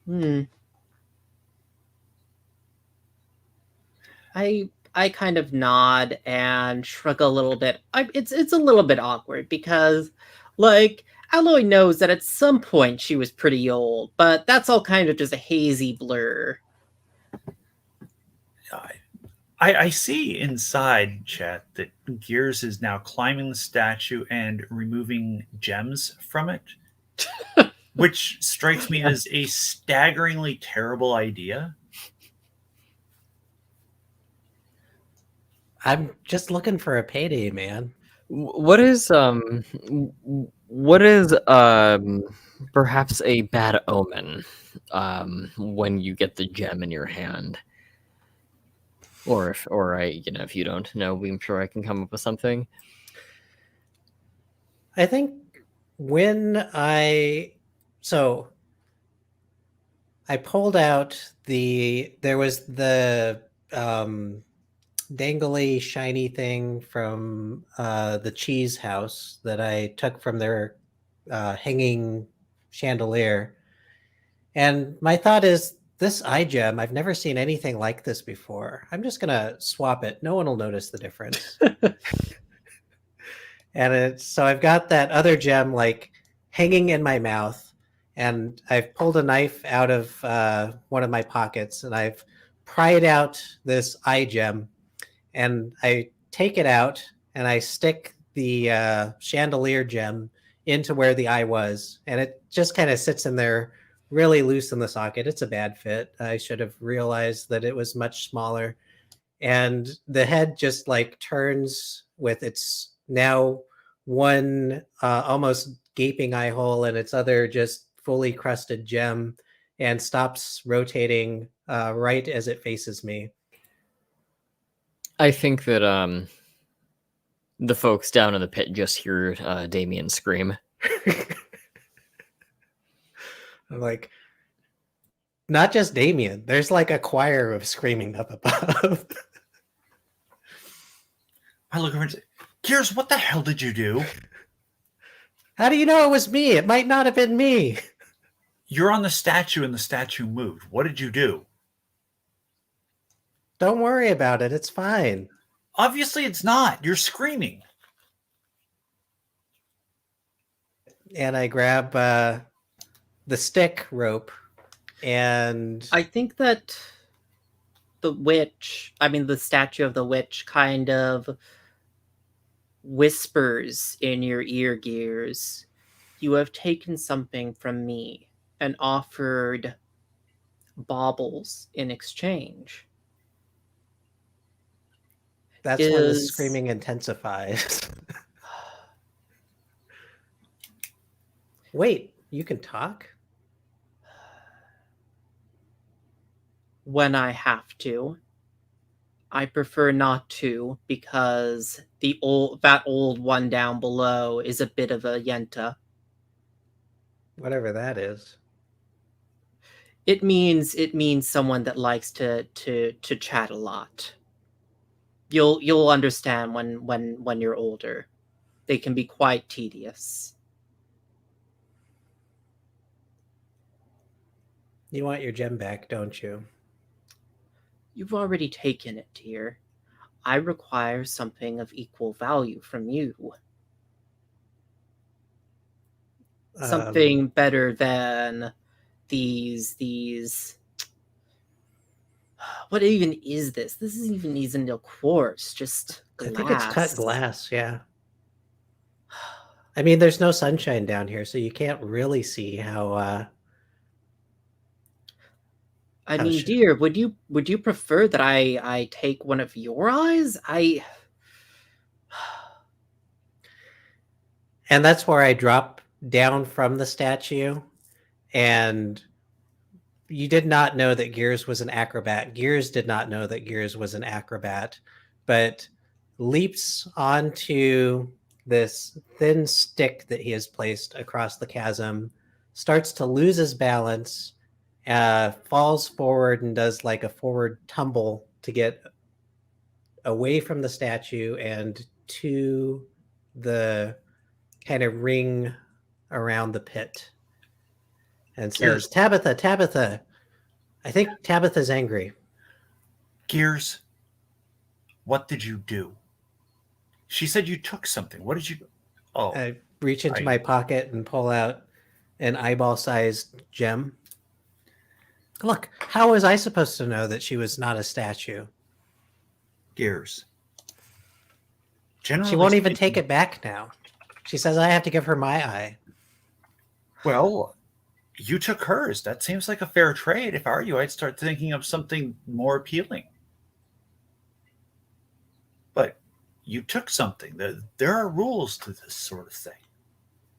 Hmm. I kind of nod and shrug a little bit. It's a little bit awkward because, like, Alloy knows that at some point she was pretty old, but that's all kind of just a hazy blur. I, I see inside, chat, that Gears is now climbing the statue and removing gems from it, which strikes me as a staggeringly terrible idea. I'm just looking for a payday, man. What is perhaps a bad omen when you get the gem in your hand? If you don't know, I'm sure I can come up with something. I think when I pulled out there was the dangly shiny thing from the cheese house that I took from their hanging chandelier. And my thought is, this eye gem, I've never seen anything like this before. I'm just going to swap it. No one will notice the difference. So I've got that other gem like hanging in my mouth, and I've pulled a knife out of one of my pockets, and I've pried out this eye gem, and I take it out and I stick the chandelier gem into where the eye was, and it just kind of sits in there really loose in the socket. It's a bad fit. I should have realized that it was much smaller. And the head just like turns with its now one almost gaping eye hole and its other just fully crusted gem, and stops rotating right as it faces me. I think that the folks down in the pit just hear Damien scream. I'm like, not just Damien. There's like a choir of screaming up above. I look over and say, Gears, what the hell did you do? How do you know it was me? It might not have been me. You're on the statue and the statue moved. What did you do? Don't worry about it. It's fine. Obviously, it's not. You're screaming. And I grab the stick rope and I think that the statue of the witch kind of whispers in your ear, Gears. You have taken something from me and offered baubles in exchange. that's when the Is screaming intensifies. Wait, you can talk? when I have to. I prefer not to because that old one down below is a bit of a yenta. Whatever that is. It means someone that likes to chat a lot. You'll understand when you're older. They can be quite tedious. You want your gem back, don't you? You've already taken it, dear. I require something of equal value from you. Something better than these what even is this? This isn't a quartz, just glass. I think it's cut glass, yeah. I mean, there's no sunshine down here, so you can't really see how I how mean, sh- dear, would you prefer that I take one of your eyes? And that's where I drop down from the statue. And you did not know that Gears was an acrobat. Gears did not know that Gears was an acrobat, but leaps onto this thin stick that he has placed across the chasm, starts to lose his balance, falls forward and does like a forward tumble to get away from the statue and to the kind of ring around the pit and says, Gears. Tabitha, Tabitha. I think Tabitha's angry. Gears, what did you do? She said you took something. What did you... Oh, I reach into my pocket and pull out an eyeball-sized gem. Look, how was I supposed to know that she was not a statue? Gears. She won't even take it back now. She says I have to give her my eye. Well, you took hers. That seems like a fair trade. If I were you, I'd start thinking of something more appealing. But you took something. There are rules to this sort of thing.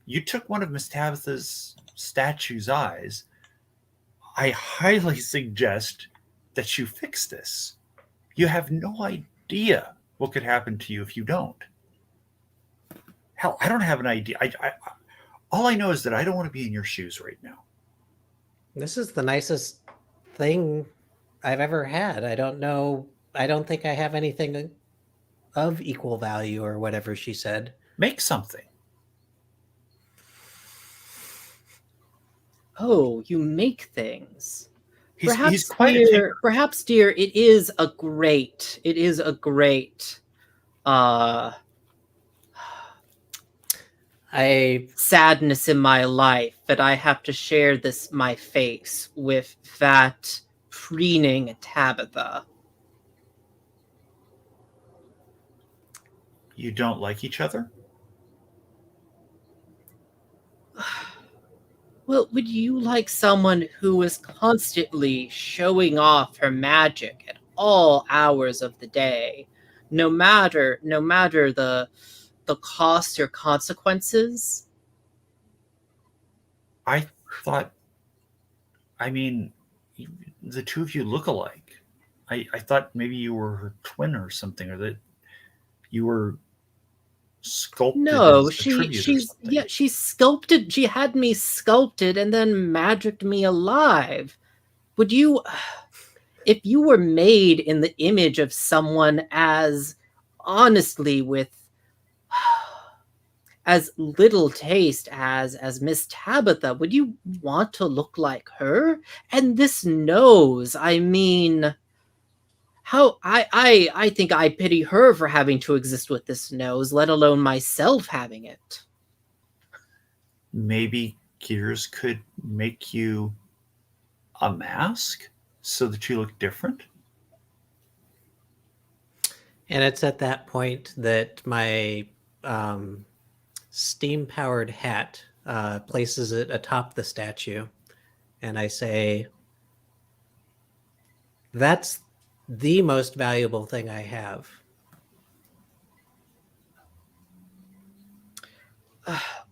You took one of Miss Tabitha's statue's eyes. I highly suggest that you fix this. You have no idea what could happen to you if you don't. Hell, I don't have an idea. All I know is that I don't want to be in your shoes right now. This is the nicest thing I've ever had. I don't know. I don't think I have anything of equal value or whatever she said. Make something. Oh, you make things. He's quite a tinker. Perhaps, dear, it is a great sadness in my life that I have to share my face with that preening Tabitha. You don't like each other? Well, would you like someone who is constantly showing off her magic at all hours of the day, no matter the cost or consequences? I thought, I mean, the two of you look alike. I thought maybe you were her twin or something, or that you were sculpted No, as a tribute or something. she's sculpted. She had me sculpted and then magicked me alive. Would you, if you were made in the image of someone as honestly with as little taste as Miss Tabitha, would you want to look like her? And this nose, I mean, how I think I pity her for having to exist with this nose, let alone myself having it. Maybe Gears could make you a mask so that you look different. And it's at that point that my steam-powered hat places it atop the statue, and I say, "That's the most valuable thing I have."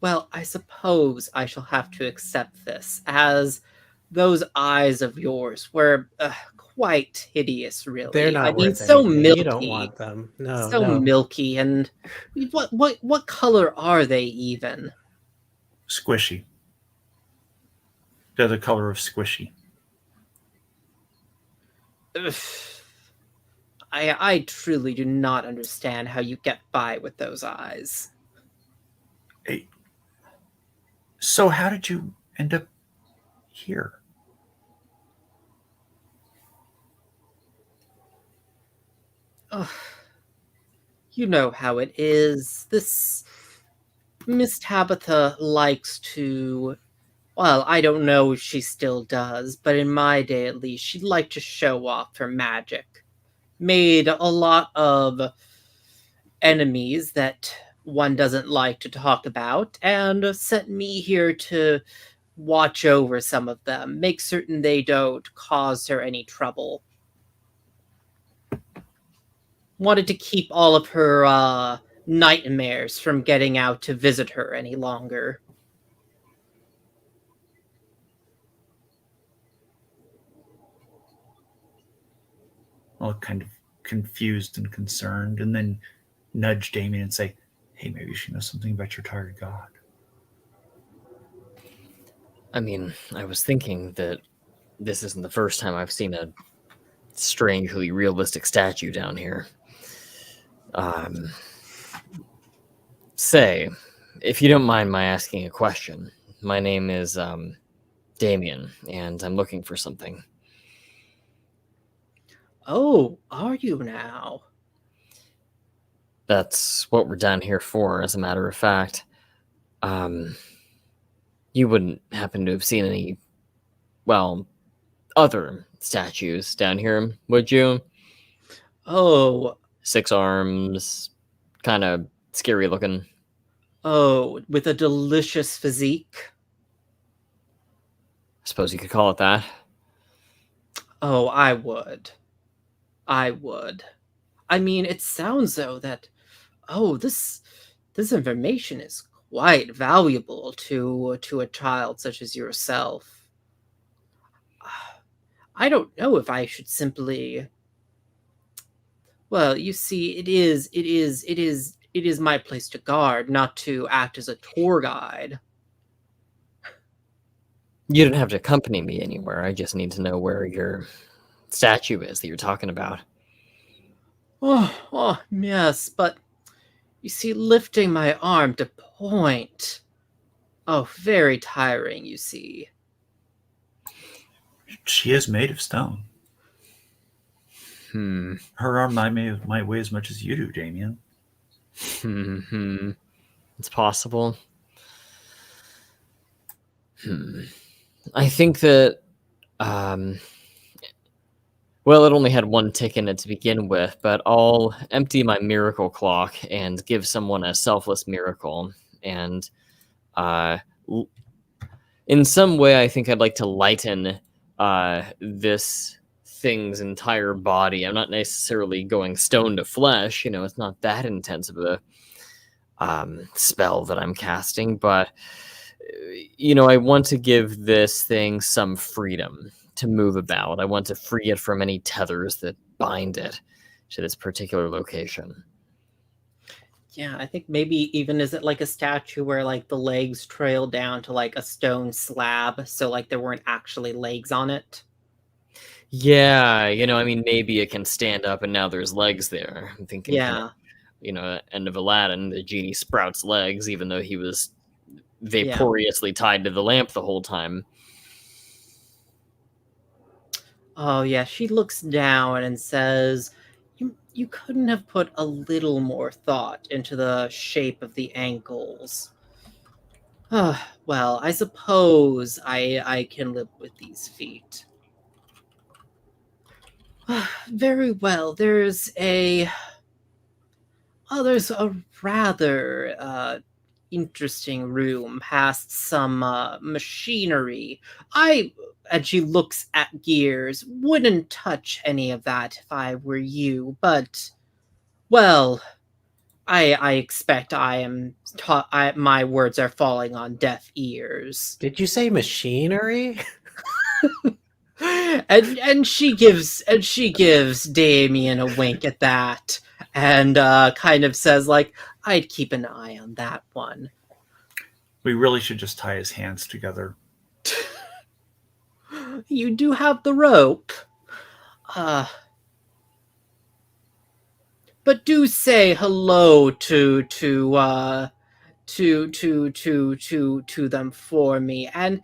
Well, I suppose I shall have to accept this, as those eyes of yours were quite hideous, They're really. I not mean, worth so anything. You don't milky, want them. No, so no. milky, and what color are they even? Squishy. They're the color of squishy. Ugh. I truly do not understand how you get by with those eyes. Hey, so how did you end up here? Ugh. You know how it is. This Miss Tabitha likes to. Well, I don't know if she still does, but in my day at least, she'd like to show off her magic. Made a lot of enemies that one doesn't like to talk about, and sent me here to watch over some of them, make certain they don't cause her any trouble. Wanted to keep all of her nightmares from getting out to visit her any longer. Well, kind of confused and concerned, and then nudge Damien and say, "Hey, maybe she knows something about your tired god." I mean, I was thinking that this isn't the first time I've seen a strangely realistic statue down here. Say, if you don't mind my asking a question, my name is Damien, and I'm looking for something. Oh, are you now? That's what we're down here for, as a matter of fact. You wouldn't happen to have seen any, well, other statues down here, would you? Oh, 6 arms, kind of scary looking. oh, with a delicious physique. I suppose you could call it that. Oh, I would. I would. I mean, it sounds though that oh, this information is quite valuable to a child such as yourself. I don't know if I should simply. Well, you see, it is my place to guard, not to act as a tour guide. You don't have to accompany me anywhere. I just need to know where your statue is that you're talking about. Oh, yes, but you see, lifting my arm to point. Oh, very tiring, you see. She is made of stone. Hmm. Her arm might weigh as much as you do, Damien. Hmm. It's possible. I think that, well, it only had one tick in it to begin with, but I'll empty my miracle clock and give someone a selfless miracle. And in some way, I think I'd like to lighten this thing's entire body. I'm not necessarily going stone to flesh, it's not that intense of a spell that I'm casting, but I want to give this thing some freedom to move about. I want to free it from any tethers that bind it to this particular location. Yeah, I think maybe even is it like a statue where like the legs trail down to like a stone slab, so like there weren't actually legs on it. Yeah, I mean, maybe it can stand up and now there's legs there. I'm thinking kind of, Yeah, end of Aladdin, the genie sprouts legs, even though he was yeah. vaporiously tied to the lamp the whole time. Oh yeah, she looks down and says, "You couldn't have put a little more thought into the shape of the ankles." Well, I suppose I can live with these feet. Very well. There's a rather interesting room past some machinery. I and she looks at gears. Wouldn't touch any of that if I were you, but well, I expect I am taught. My words are falling on deaf ears. Did you say machinery? And she gives Damien a wink at that, and kind of says like, "I'd keep an eye on that one." We really should just tie his hands together. You do have the rope, uh, but do say hello to them for me, and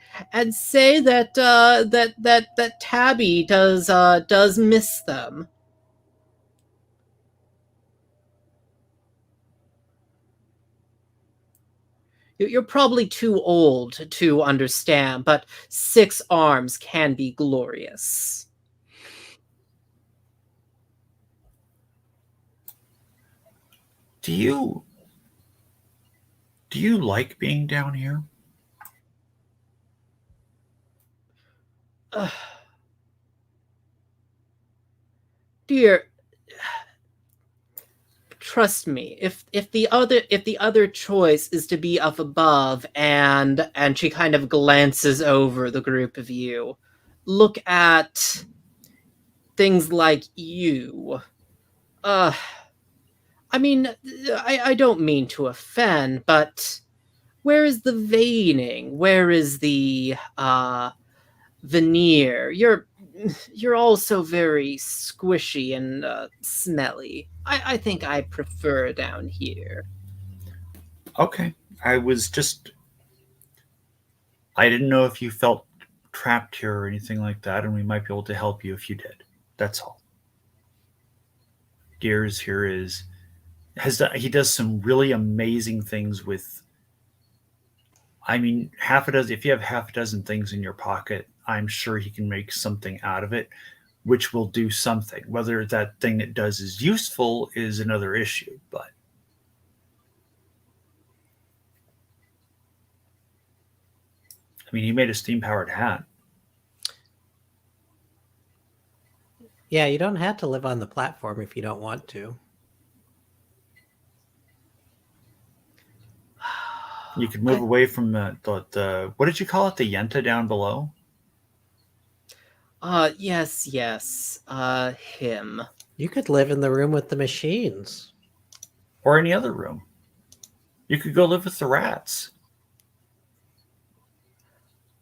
say that Tabby does miss them. You're probably too old to understand, but 6 arms can be glorious. Do you like being down here? Ugh. Dear, trust me. If the other choice is to be up above, and she kind of glances over the group of you, look at things like you. Uh, I mean, I don't mean to offend, but where is the veining? Where is the veneer? You're also very squishy and smelly. I think I prefer down here. Okay. I was just I didn't know if you felt trapped here or anything like that, and we might be able to help you if you did. That's all. Gears here is he does some really amazing things with. I mean, half a dozen. If you have half a dozen things in your pocket, I'm sure he can make something out of it, which will do something. Whether that thing it does is useful is another issue. But I mean, he made a steam powered hat. Yeah, you don't have to live on the platform if you don't want to. You could move away from the what did you call it? The Yenta down below? Yes, him. You could live in the room with the machines. Or any other room. You could go live with the rats.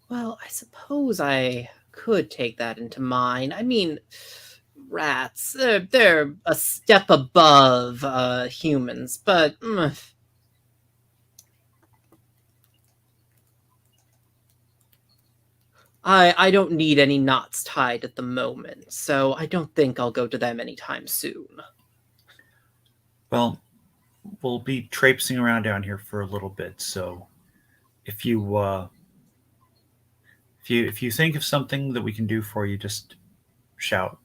Well, I suppose I could take that into mind. I mean, rats, they're a step above humans, but I don't need any knots tied at the moment, so I don't think I'll go to them anytime soon. Well, we'll be traipsing around down here for a little bit, so if you if you think of something that we can do for you, just shout.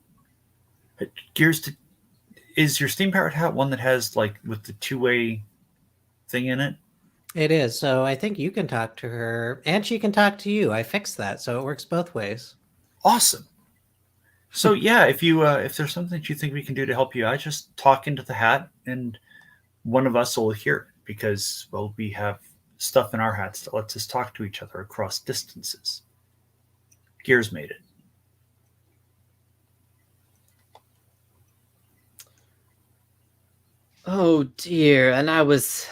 Gears to is your steam powered hat one that has like with the two-way thing in it? It is. So I think you can talk to her and she can talk to you. I fixed that. So it works both ways. Awesome. So yeah, if there's something that you think we can do to help you, I just talk into the hat and one of us will hear it because well we have stuff in our hats that lets us talk to each other across distances. Gears made it. Oh dear, and I was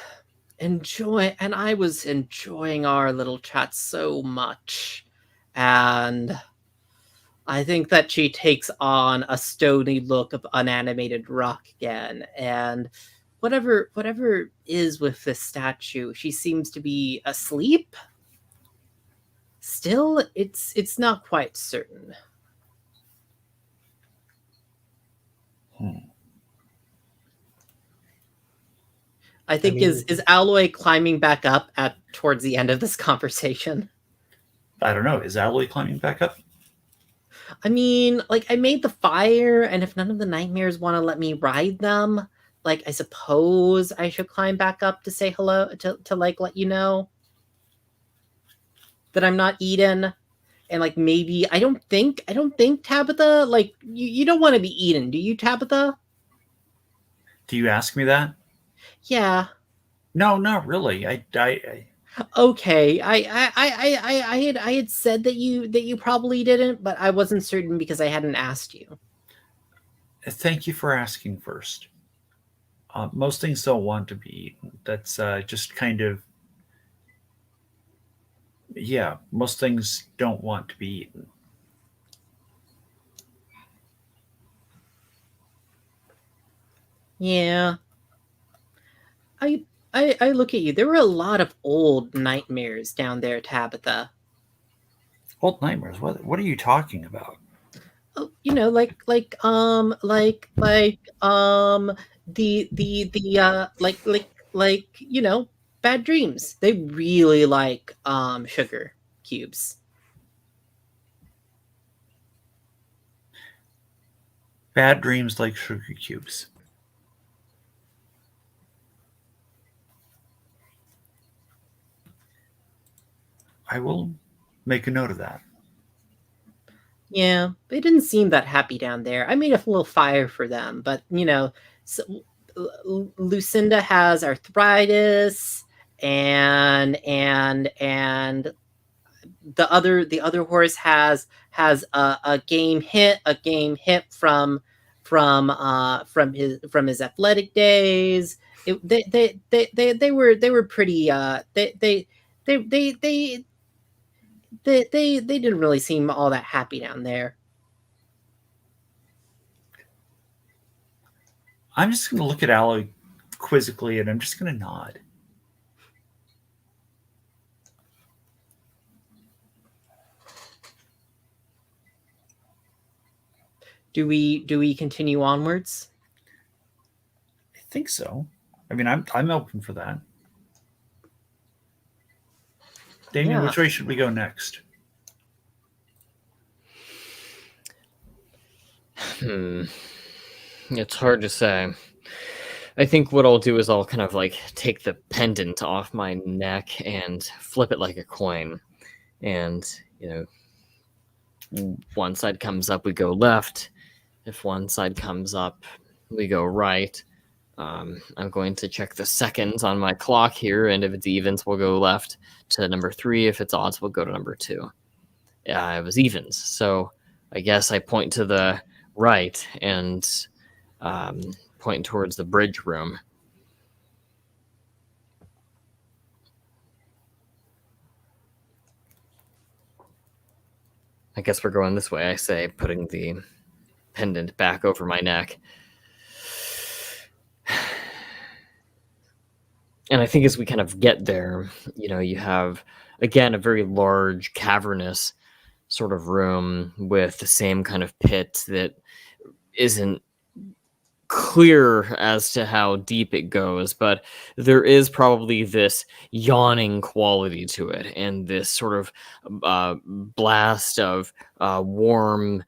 enjoying our little chat so much. And I think that she takes on a stony look of unanimated rock again, and whatever is with this statue, she seems to be asleep. Still, it's not quite certain. Hmm. I I think mean, is Alloy climbing back up at towards the end of this conversation. I don't know. Is Alloy climbing back up? I mean, like I made the fire, and if none of the nightmares want to let me ride them, like I suppose I should climb back up to say hello to like let you know that I'm not Eden. And like maybe I don't think Tabitha, like you don't want to be Eden, do you, Tabitha? Do you ask me that? Yeah. No, not really. Okay. I had said that you probably didn't, but I wasn't certain because I hadn't asked you. Thank you for asking first. Most things don't want to be eaten. That's just kind of, yeah, most things don't want to be eaten. Yeah. I look at you. There were a lot of old nightmares down there, Tabitha. Old nightmares. What are you talking about? Oh, like bad dreams. They really like sugar cubes. Bad dreams like sugar cubes. I will make a note of that. Yeah, they didn't seem that happy down there. I made a little fire for them, but so, Lucinda has arthritis, and the other horse has a game hit from his athletic days. They were pretty they didn't really seem all that happy down there. I'm just going to look at Alloy quizzically and I'm just going to nod. Do we continue onwards? I think so. I mean, I'm open for that. Damien, Yeah. which way should we go next? Hmm. It's hard to say. I think what I'll do is I'll kind of like take the pendant off my neck and flip it like a coin. And, one side comes up, we go left. If one side comes up, we go right. I'm going to check the seconds on my clock here, and if it's evens, we'll go left to number 3. If it's odds, we'll go to number 2. It was evens, so I guess I point to the right and point towards the bridge room. I guess we're going this way, I say, putting the pendant back over my neck. And I think as we kind of get there, you have, again, a very large, cavernous sort of room with the same kind of pit that isn't clear as to how deep it goes, but there is probably this yawning quality to it and this sort of blast of warm,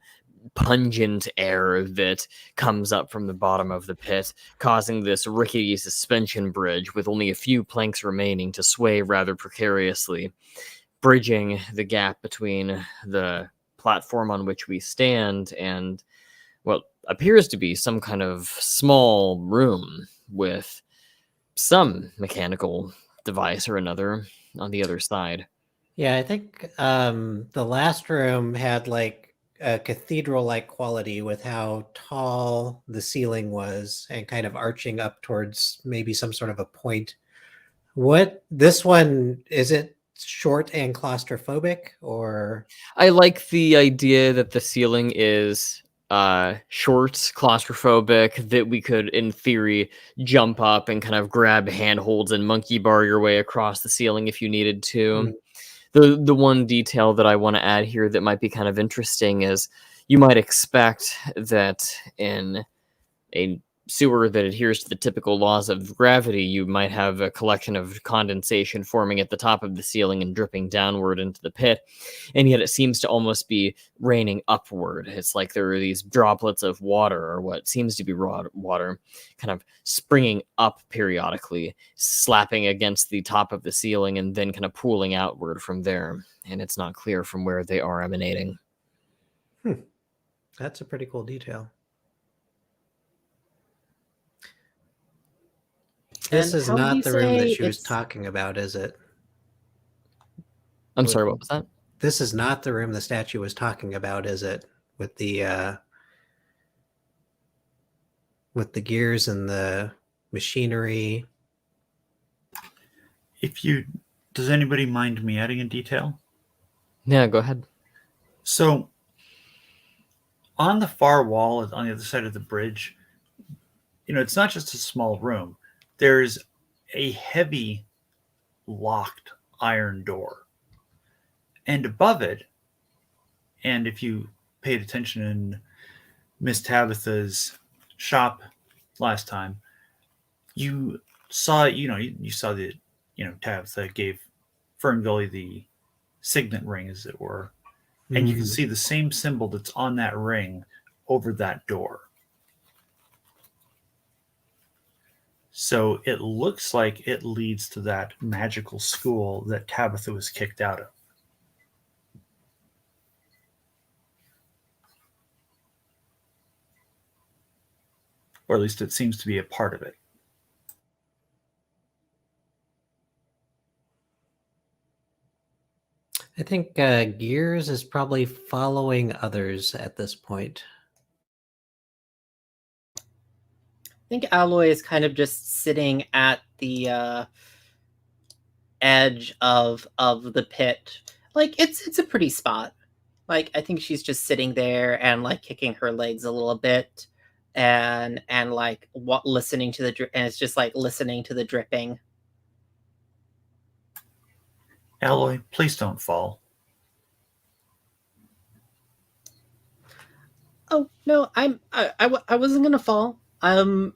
pungent air that comes up from the bottom of the pit, causing this rickety suspension bridge with only a few planks remaining to sway rather precariously, bridging the gap between the platform on which we stand and what appears to be some kind of small room with some mechanical device or another on the other side. yeah, I think the last room had like a cathedral-like quality with how tall the ceiling was and kind of arching up towards maybe some sort of a point. What this one, is it short and claustrophobic, or I like the idea that the ceiling is short, claustrophobic, that we could, in theory, jump up and kind of grab handholds and monkey bar your way across the ceiling if you needed to. Mm. The one detail that I want to add here that might be kind of interesting is you might expect that in a sewer that adheres to the typical laws of gravity, you might have a collection of condensation forming at the top of the ceiling and dripping downward into the pit. And yet it seems to almost be raining upward. It's like there are these droplets of water, or what seems to be raw water, kind of springing up periodically, slapping against the top of the ceiling, and then kind of pooling outward from there. And it's not clear from where they are emanating. That's a pretty cool detail. This And is how would you not the room that say she was it's talking about, is it? I'm With- sorry, what was that? This is not the room the statue was talking about, is it? With the gears and the machinery. Does anybody mind me adding a detail? Yeah, go ahead. So on the far wall on the other side of the bridge, it's not just a small room. There's a heavy locked iron door. And above it, and if you paid attention in Miss Tabitha's shop last time, you saw, you saw that, Tabitha gave Fern Gully the signet ring, as it were. And you can see the same symbol that's on that ring over that door. So it looks like it leads to that magical school that Tabitha was kicked out of. Or at least it seems to be a part of it. I think Gears is probably following others at this point. I think Alloy is kind of just sitting at the edge of the pit. Like it's a pretty spot. Like I think she's just sitting there and like kicking her legs a little bit, and like listening to and it's just like listening to the dripping. Alloy, please don't fall. Oh no, I wasn't gonna fall. I am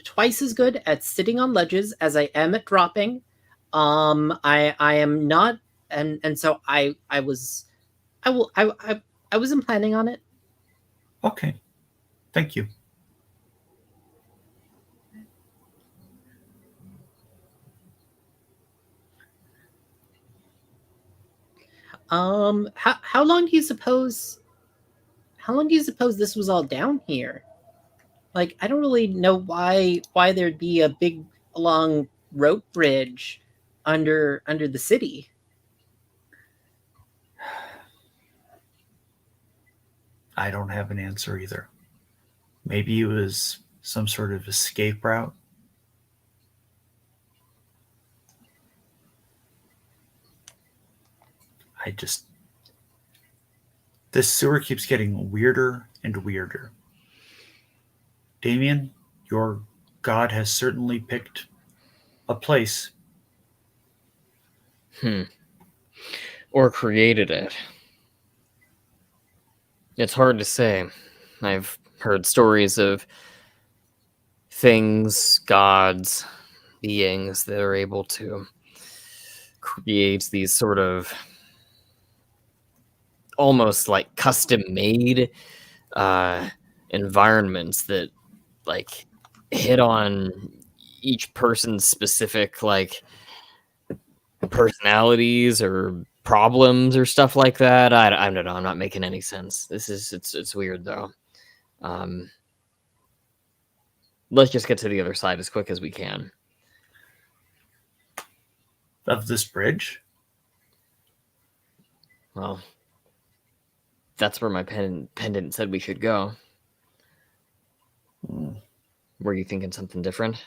twice as good at sitting on ledges as I am at dropping. I am not, and so I wasn't planning on it. Okay, thank you. How long do you suppose? How long do you suppose this was all down here? Like, I don't really know why there'd be a big long rope bridge under the city. I don't have an answer either. Maybe it was some sort of escape route. This sewer keeps getting weirder and weirder. Damien, your god has certainly picked a place. Or created it. It's hard to say. I've heard stories of things, gods, beings that are able to create these sort of almost like custom-made environments that like hit on each person's specific like personalities or problems or stuff like that. I don't know. I'm not making any sense. It's weird though. Let's just get to the other side as quick as we can. Of this bridge? Well, That's where my pendant said we should go. Hmm. Were you thinking something different?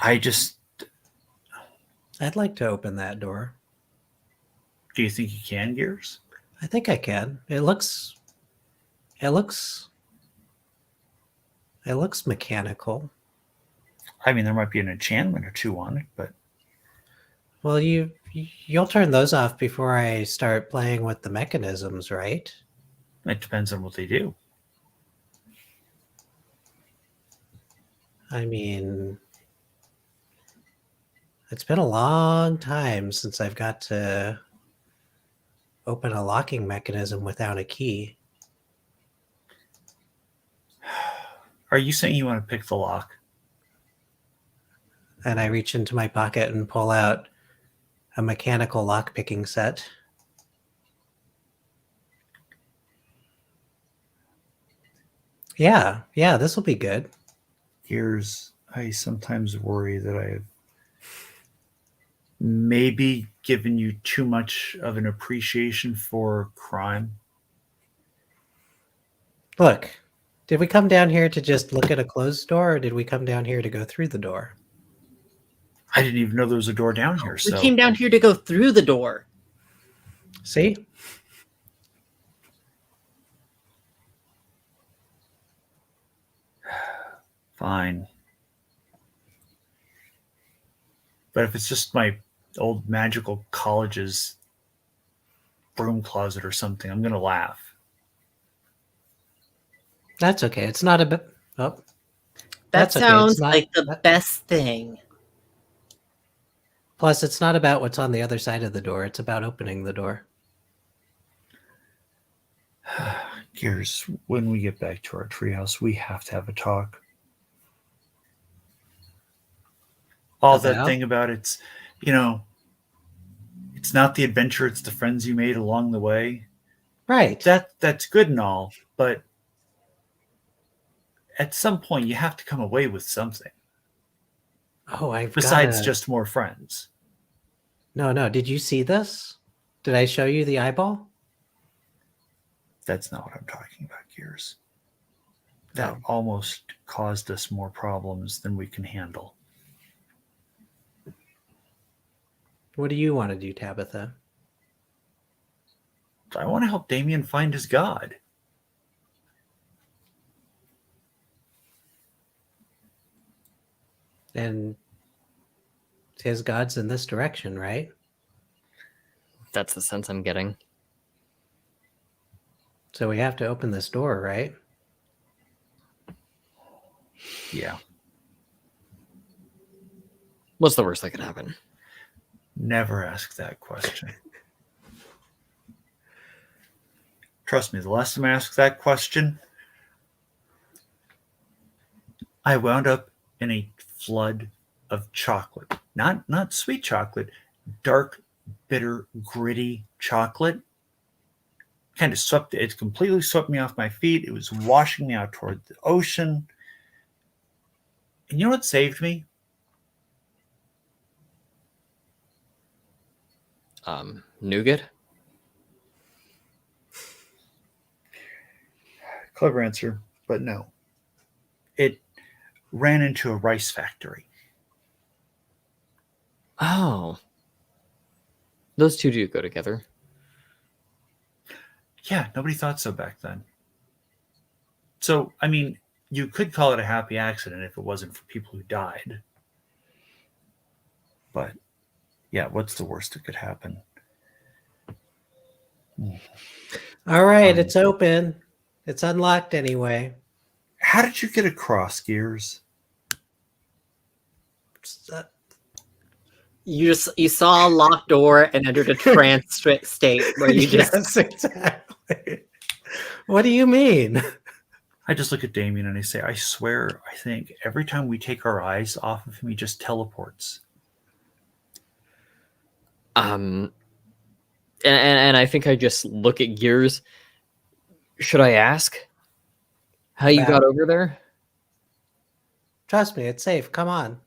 I'd like to open that door. Do you think you can, Gears? I think I can. It looks mechanical. I mean, there might be an enchantment or two on it, but Well, you'll turn those off before I start playing with the mechanisms, right? it depends on what they do. I mean, it's been a long time since I've got to open a locking mechanism without a key. Are you saying you want to pick the lock? And I reach into my pocket and pull out a mechanical lock picking set. Yeah, this will be good. Gears, I sometimes worry that I've maybe given you too much of an appreciation for crime. Look, did we come down here to just look at a closed door, or did we come down here to go through the door? I didn't even know there was a door down here. We So came down here to go through the door. See? fine. But if it's just my old magical college's broom closet or something, I'm going to laugh. That's okay. It's not a bit. Oh, That that's okay. sounds It's not. like the best thing. Plus, it's not about what's on the other side of the door. It's about opening the door. Gears, when we get back to our treehouse, we have to have a talk. All that About? thing about it's not the adventure, it's the friends you made along the way. Right. That's good and all, but at some point you have to come away with something Oh, I've besides gotta... just more friends. No. Did you see this? Did I show you the eyeball? That's not what I'm talking about, Gears. That almost caused us more problems than we can handle. What do you want to do, Tabitha? I want to help Damien find his god. And his god's in this direction, right? That's the sense I'm getting. So we have to open this door, right? Yeah. What's the worst that could happen? Never ask that question. Trust me, the last time I asked that question, I wound up in a flood of chocolate. Not sweet chocolate, dark, bitter, gritty chocolate. Kind of it completely swept me off my feet. It was washing me out toward the ocean. And you know what saved me? Nougat? Clever answer, but no. It ran into a rice factory. Oh. Those two do go together. Yeah, nobody thought so back then. So, I mean, you could call it a happy accident if it wasn't for people who died. But, yeah, what's the worst that could happen? All right, it's open. It's unlocked anyway. How did you get across, Gears? You saw a locked door and entered a trance state where you just Yes, exactly. What do you mean? I just look at Damien and I say, I swear, I think every time we take our eyes off of him, he just teleports. And I think I just look at Gears. Should I ask how you got over there? Trust me, it's safe. Come on.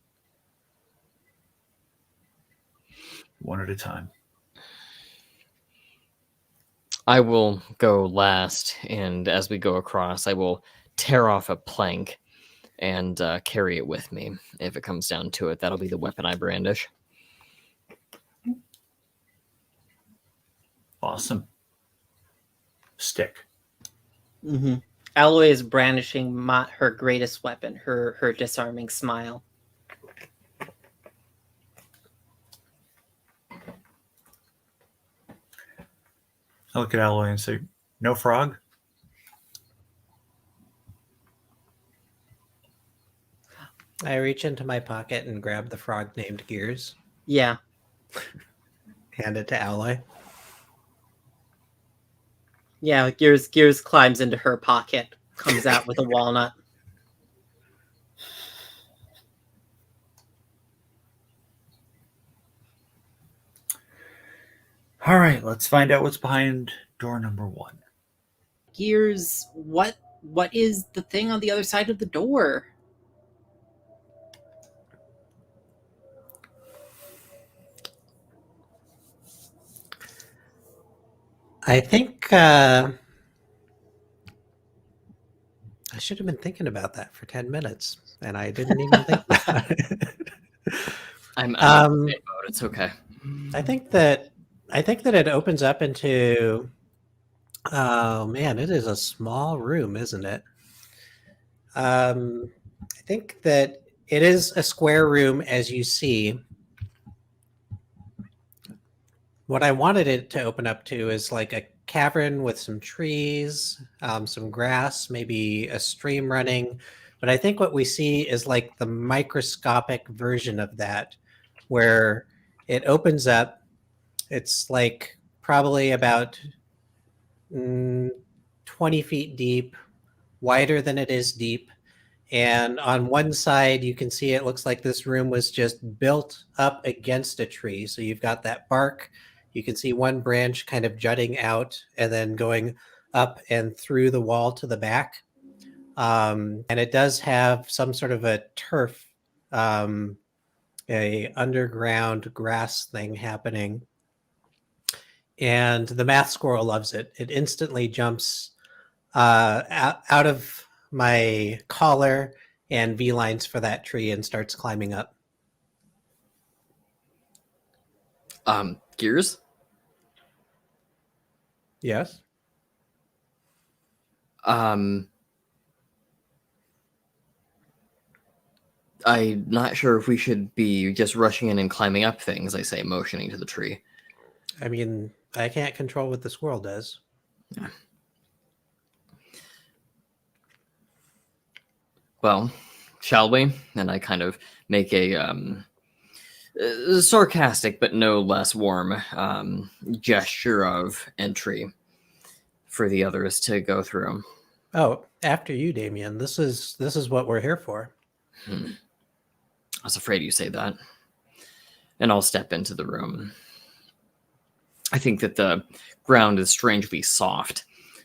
One at a time. I will go last, and as we go across, I will tear off a plank and carry it with me. If it comes down to it, that'll be the weapon I brandish. Awesome. Stick. Mm-hmm. Alloy is brandishing her greatest weapon, her disarming smile. I look at Alloy and say, "No frog." I reach into my pocket and grab the frog named Gears, Yeah. hand it to Alloy. Yeah, Gears climbs into her pocket, comes out with a walnut. All right, let's find out what's behind door number 1. Gears, what is the thing on the other side of the door? I think I should have been thinking about that for 10 minutes, and I didn't even think about it. I'm it's okay. I think that it opens up into, oh man, it is a small room, isn't it? I think that it is a square room, as you see. What I wanted it to open up to is like a cavern with some trees, some grass, maybe a stream running. But I think what we see is like the microscopic version of that, where it opens up. It's like probably about 20 feet deep, wider than it is deep. And on one side, you can see it looks like this room was just built up against a tree. So you've got that bark. You can see one branch kind of jutting out and then going up and through the wall to the back. And it does have some sort of a turf, a underground grass thing happening. And the math squirrel loves it. It instantly jumps out of my collar and V lines for that tree and starts climbing up. Gears? Yes. I'm not sure if we should be just rushing in and climbing up things, I say, motioning to the tree. I mean, I can't control what the squirrel does. Yeah. Well, shall we? And I kind of make a sarcastic but no less warm gesture of entry for the others to go through. Oh, after you, Damien. This is what we're here for. I was afraid you say that. And I'll step into the room. I think that the ground is strangely soft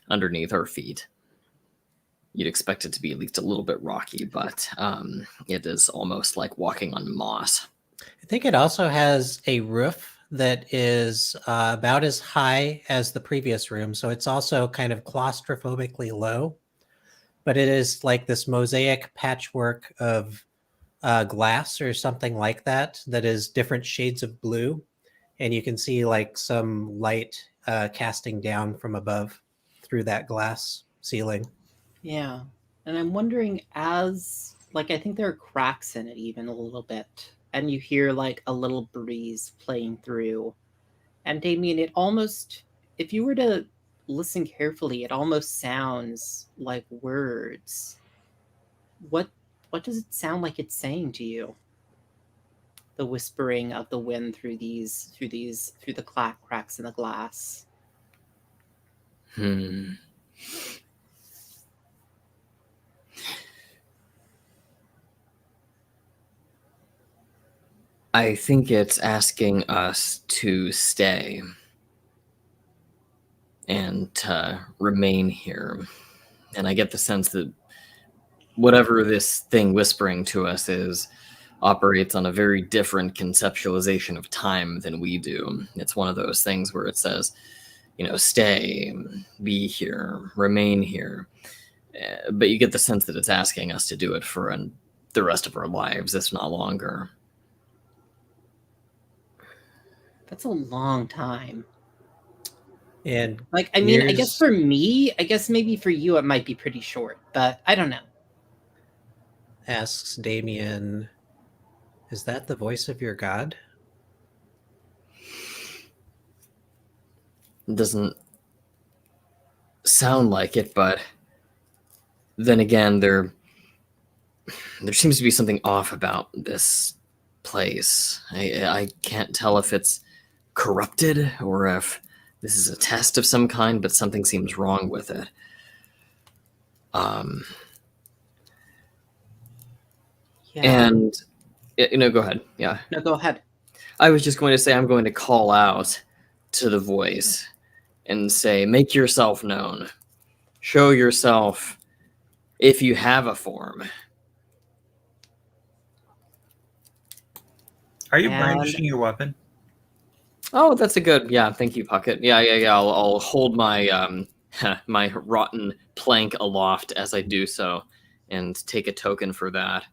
underneath our feet. You'd expect it to be at least a little bit rocky, but it is almost like walking on moss. I think it also has a roof that is about as high as the previous room. So it's also kind of claustrophobically low, but it is like this mosaic patchwork of glass or something like that is different shades of blue. And you can see like some light casting down from above through that glass ceiling. Yeah. And I'm wondering, as like, I think there are cracks in it even a little bit. And you hear like a little breeze playing through. And Damien, it almost, if you were to listen carefully, it almost sounds like words. What does it sound like it's saying to you? The whispering of the wind through the cracks in the glass. I think it's asking us to stay and to remain here. And I get the sense that whatever this thing whispering to us is operates on a very different conceptualization of time than we do. It's one of those things where it says, stay, be here, remain here. But you get the sense that it's asking us to do it for the rest of our lives, if not longer. That's a long time. And Like, I mean, I guess for me, I guess maybe for you it might be pretty short, but I don't know. asks Damien, is that the voice of your god? It doesn't sound like it, but then again, there seems to be something off about this place. I can't tell if it's corrupted or if this is a test of some kind, but something seems wrong with it. Yeah. And go ahead. Yeah. No, go ahead. I was just going to say I'm going to call out to the voice and say, make yourself known. Show yourself if you have a form. Are you brandishing your weapon? Oh, that's a good. Yeah, thank you, Puckett. Yeah. I'll hold my my rotten plank aloft as I do so, and take a token for that.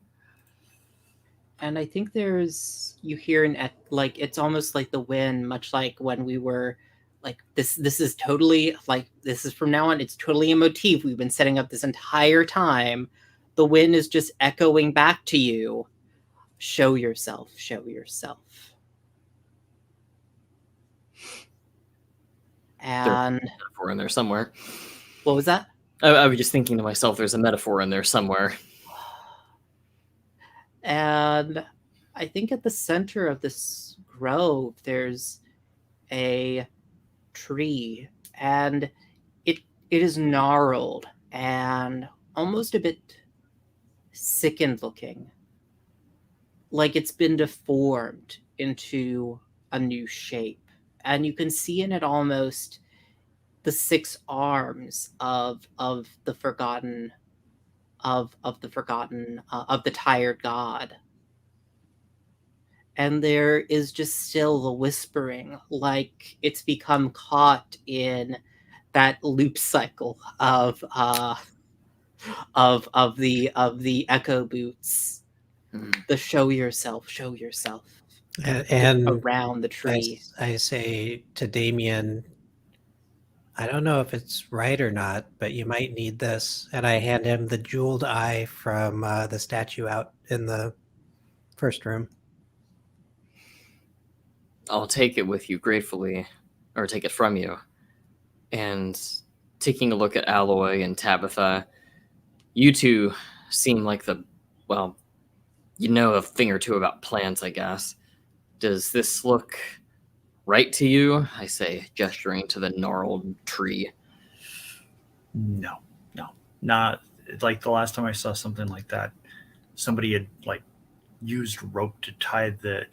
And I think you hear like it's almost like the wind, much like when we were like this is totally like this is from now on, it's totally a motif we've been setting up this entire time. The wind is just echoing back to you. Show yourself, show yourself. And there's a metaphor in there somewhere. What was that? I was just thinking to myself, there's a metaphor in there somewhere. And I think at the center of this grove, there's a tree, and it is gnarled and almost a bit sickened looking, like it's been deformed into a new shape. And you can see in it almost the 6 arms of the forgotten of the tired god. And there is just still the whispering, like it's become caught in that loop cycle of the echo boots. The show yourself And around the tree. I say to Damien, I don't know if it's right or not, but you might need this. And I hand him the jeweled eye from the statue out in the first room. I'll take it with you gratefully, or take it from you. And taking a look at Alloy and Tabitha, you two seem like a thing or two about plants, I guess. Does this look right to you? I say, gesturing to the gnarled tree. No. Not like the last time I saw something like that. Somebody had like used rope to tie the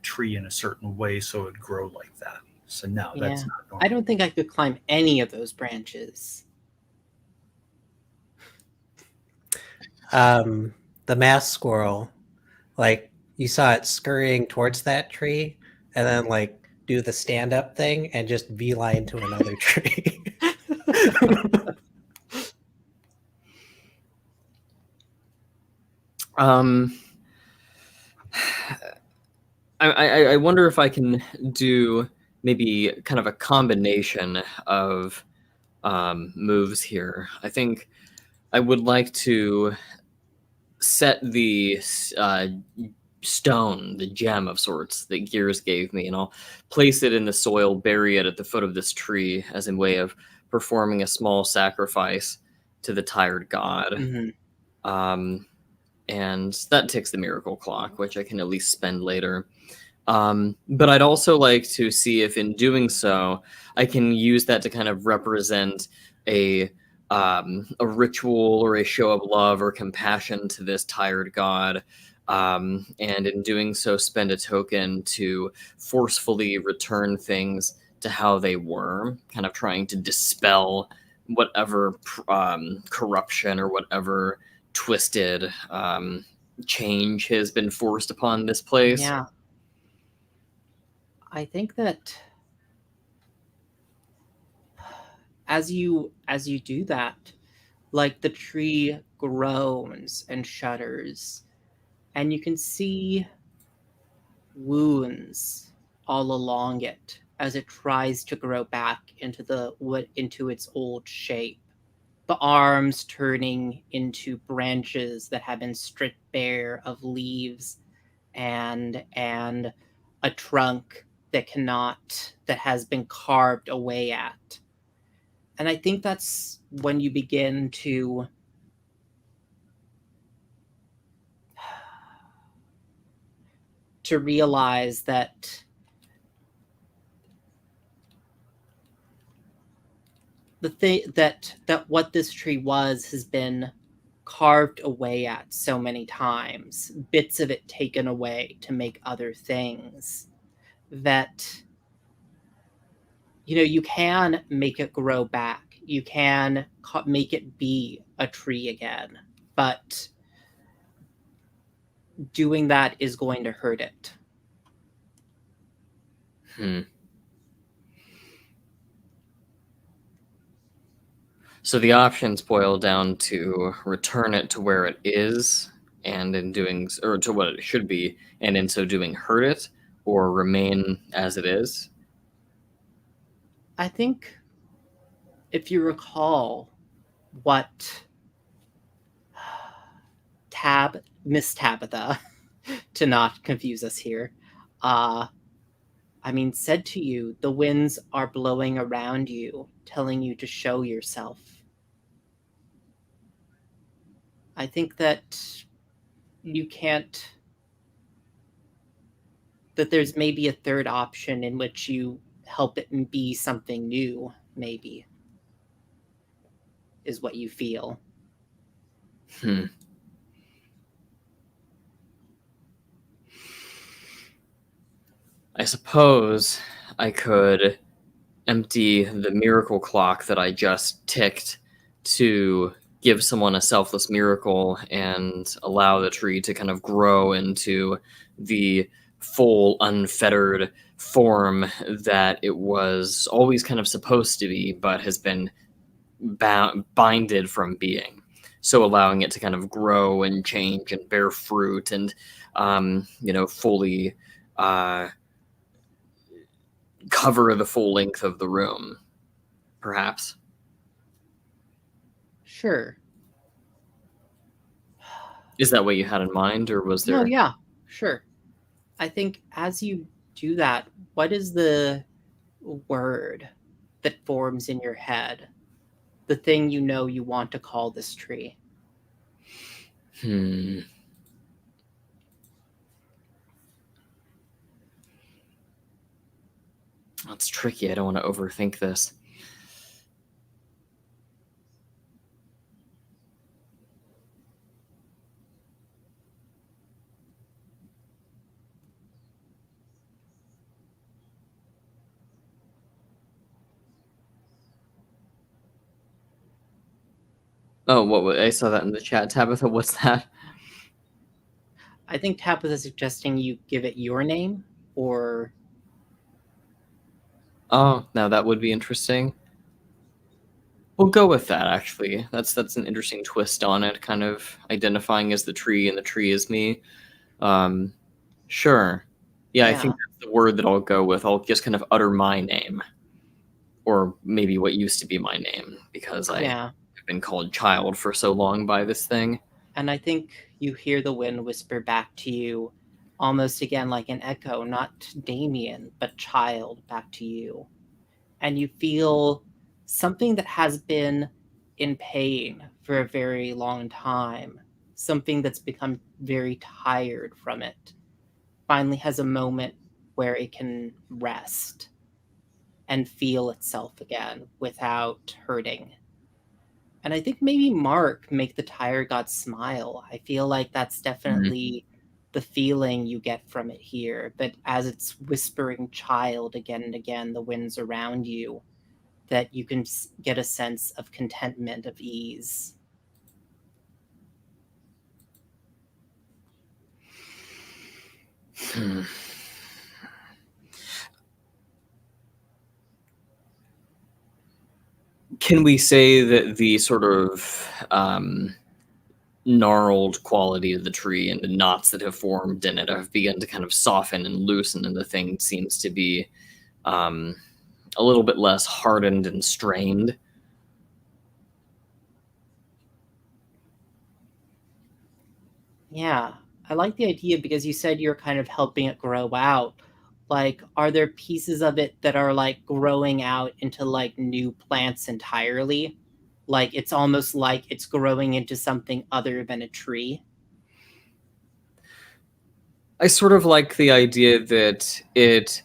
tree in a certain way so it would grow like that. So no, that's not normal. I don't think I could climb any of those branches. The masked squirrel, like you saw it scurrying towards that tree and then like do the stand-up thing and just beeline to another tree. I wonder if I can do maybe kind of a combination of moves here. I think I would like to set the stone, the gem of sorts that Gears gave me, and I'll place it in the soil, bury it at the foot of this tree as a way of performing a small sacrifice to the tired god. Mm-hmm. And that ticks the miracle clock, which I can at least spend later. But I'd also like to see if in doing so, I can use that to kind of represent a ritual or a show of love or compassion to this tired god. And in doing so, spend a token to forcefully return things to how they were, kind of trying to dispel whatever corruption or whatever twisted change has been forced upon this place. Yeah. I think that as you do that, like the tree groans and shudders, and you can see wounds all along it as it tries to grow back into its old shape. The arms turning into branches that have been stripped bare of leaves, and a trunk that has been carved away at. And I think that's when you begin to realize that the thing that what this tree was has been carved away at so many times, bits of it taken away to make other things, that you can make it grow back. You can make it be a tree again, but doing that is going to hurt it. Hmm. So the options boil down to return it to where it is, and in doing, or to what it should be, and in so doing hurt it, or remain as it is. I think if you recall what Miss Tabitha, to not confuse us here, said to you, the winds are blowing around you, telling you to show yourself. I think that you can't, that there's maybe a third option in which you help it be something new, maybe, is what you feel. Hmm. I suppose I could empty the miracle clock that I just ticked to give someone a selfless miracle and allow the tree to kind of grow into the full, unfettered form that it was always kind of supposed to be, but has been binded from being. So allowing it to kind of grow and change and bear fruit and, fully cover the full length of the room, perhaps. Sure. Is that what you had in mind, or was No, there? yeah, sure. I think as you do that, what is the word that forms in your head? The thing you want to call this tree? Hmm. That's tricky. I don't want to overthink this. Oh, I saw that in the chat, Tabitha. What's that? I think Tabitha is suggesting you give it your name, or Oh, now that would be interesting. We'll go with that. Actually, that's an interesting twist on it. Kind of identifying as the tree, and the tree is me. Um, sure. Yeah, I yeah, think that's the word that I'll go with. I'll just kind of utter my name, or maybe what used to be my name, because I yeah. have been called child for so long by this thing. And I think you hear the wind whisper back to you, almost again like an echo, not Damien, but child back to you. And you feel something that has been in pain for a very long time, something that's become very tired from it, finally has a moment where it can rest and feel itself again without hurting. And I think maybe Mark make the tire god smile. I feel like that's Mhm. definitely the feeling you get from it here. That as it's whispering child again and again, the winds around you, that you can get a sense of contentment, of ease. Hmm. Can we say that the sort of gnarled quality of the tree and the knots that have formed in it have begun to kind of soften and loosen, and the thing seems to be um, a little bit less hardened and strained? Yeah, I like the idea because you said you're kind of helping it grow out. Like, are there pieces of it that are like growing out into like new plants entirely? Like, it's almost like it's growing into something other than a tree. I sort of like the idea that it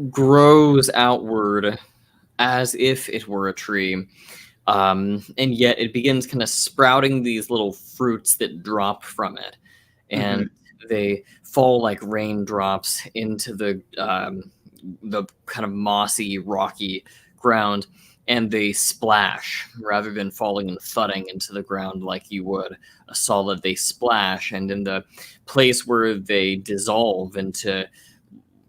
grows outward as if it were a tree. And yet it begins kind of sprouting these little fruits that drop from it, Mm-hmm. and they fall like raindrops into the kind of mossy, rocky ground, and they splash rather than falling and thudding into the ground like you would a solid. They splash, and in the place where they dissolve into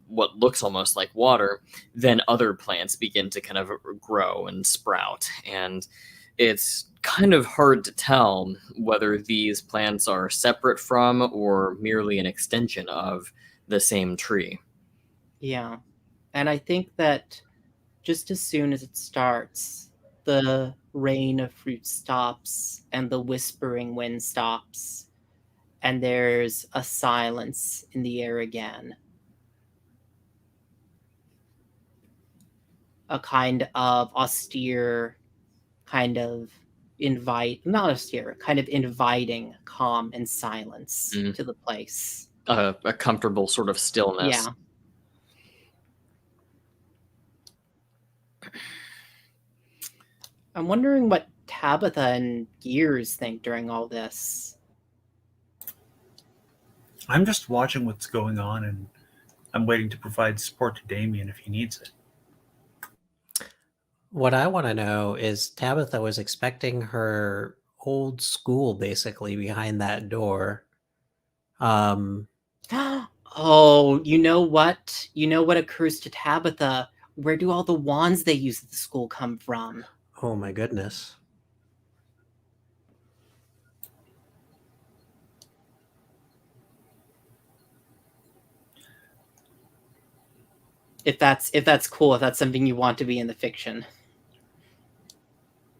what looks almost like water, then other plants begin to kind of grow and sprout. And it's kind of hard to tell whether these plants are separate from or merely an extension of the same tree. Yeah. And I think that just as soon as it starts, the rain of fruit stops and the whispering wind stops, and there's a silence in the air again. A kind of austere, kind of not austere, kind of inviting calm and silence Mm. to the place. A comfortable sort of stillness. Yeah. I'm wondering what Tabitha and Gears think during all this. I'm just watching what's going on, and I'm waiting to provide support to Damien if he needs it. What I want to know is Tabitha was expecting her old school basically behind that door. Um, Oh, you know what? You know what occurs to Tabitha? Where do all the wands they use at the school come from? oh my goodness. If that's cool, if that's something you want to be in the fiction.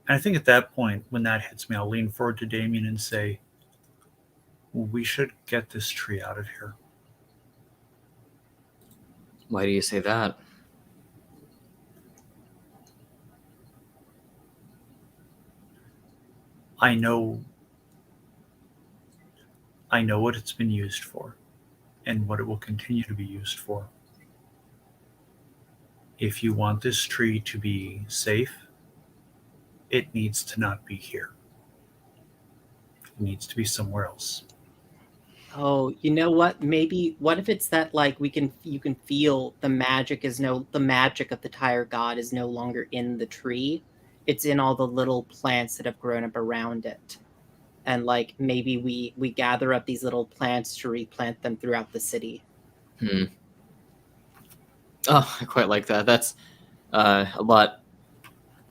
And I think at that point, when that hits me, I'll lean forward to Damien and say, we should get this tree out of here. Why do you say that? I know what it's been used for and what it will continue to be used for. If you want this tree to be safe, it needs to not be here. It needs to be somewhere else. Oh, you know what? Maybe what if it's that like you can feel the magic the magic of the tire god is no longer in the tree. It's in all the little plants that have grown up around it. And like maybe we gather up these little plants to replant them throughout the city. Hmm. Oh, I quite like that. That's a lot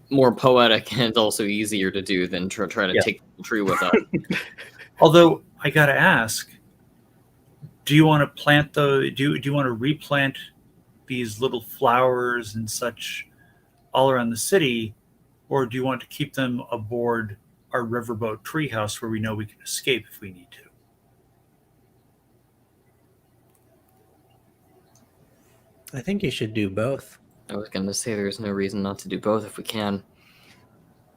more poetic and also easier to do than try to Yeah. take the tree with us. Although I gotta ask, do you want to plant do you want to replant these little flowers and such all around the city, or do you want to keep them aboard our riverboat treehouse where we know we can escape if we need to? I think you should do both. I was going to say there's no reason not to do both if we can.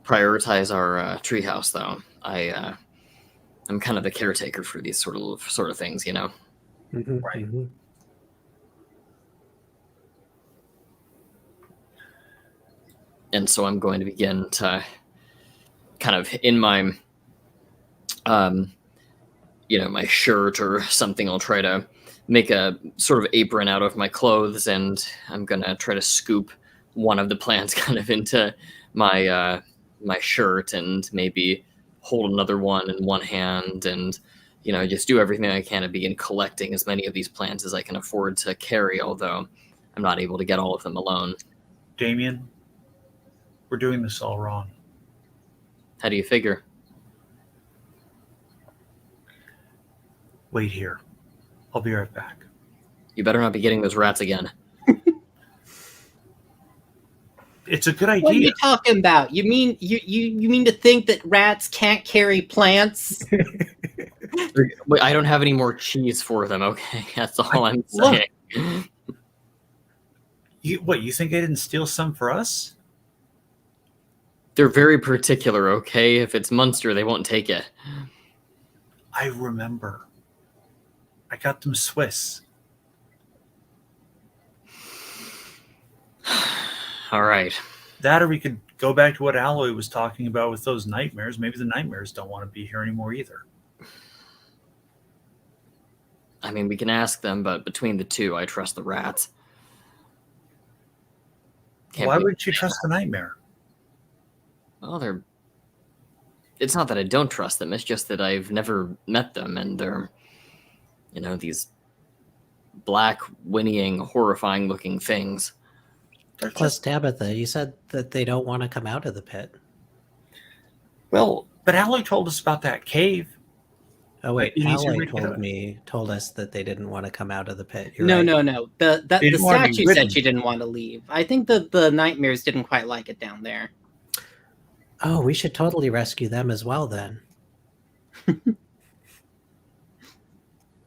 Prioritize our treehouse, though. I'm kind of the caretaker for these sort of things, you know. Mhm, Right. mhm. And so I'm going to begin to kind of in my my shirt or something, I'll try to make a sort of apron out of my clothes, and I'm gonna try to scoop one of the plants kind of into my shirt, and maybe hold another one in one hand, and just do everything I can to begin collecting as many of these plants as I can afford to carry, although I'm not able to get all of them alone. Damien, We're doing this all wrong. How do you figure? Wait here. I'll be right back. You better not be getting those rats again. It's a good What are idea. you talking about? You mean you mean to think that rats can't carry plants? Wait, I don't have any more cheese for them. Okay, that's all I'm Look. saying. You think I didn't steal some for us? They're very particular. Okay, if it's Munster, they won't take it. I remember. I got them Swiss. All right. That, or we could go back to what Alloy was talking about with those nightmares. Maybe the nightmares don't want to be here anymore either. I mean, we can ask them, but between the two, I trust the rats. Why would you trust the nightmare? Well, they're... It's not that I don't trust them, it's just that I've never met them, and they're, you know, these black, whinnying, horrifying-looking things. Plus, Tabitha, you said that they don't want to come out of the pit. Well, but Alloy told us about that cave. Oh wait, Like, Alloy told us that they didn't want to come out of the pit. You're No, right. no. The didn't want to be statue ridden. said she didn't want to leave. I think the nightmares didn't quite like it down there. Oh, we should totally rescue them as well then.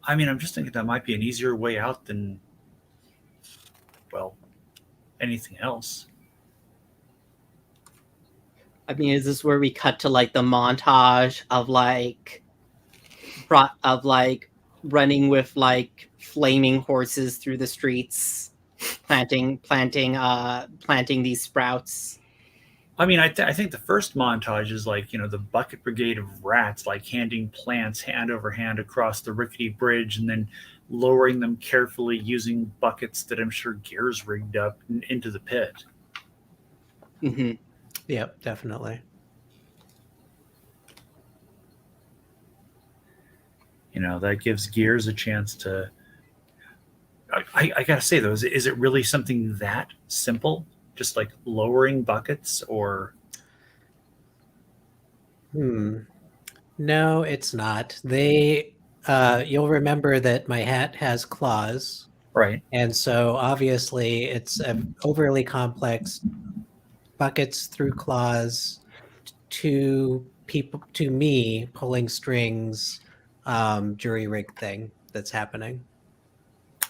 I mean, I'm just thinking that might be an easier way out than, well, anything else. I mean, is this where we cut to like the montage of like running with like flaming horses through the streets, planting these sprouts? I mean, I think the first montage is like, the bucket brigade of rats, like handing plants hand over hand across the rickety bridge and then lowering them carefully using buckets that I'm sure Gears rigged up into the pit. Mm-hmm. Yep, definitely. That gives Gears a chance to... I gotta say, though, is it really something that simple? Just like lowering buckets, or... No, it's not. You'll remember that my hat has claws. Right. And so obviously it's an overly complex buckets through claws to me pulling strings, jury rig thing that's happening.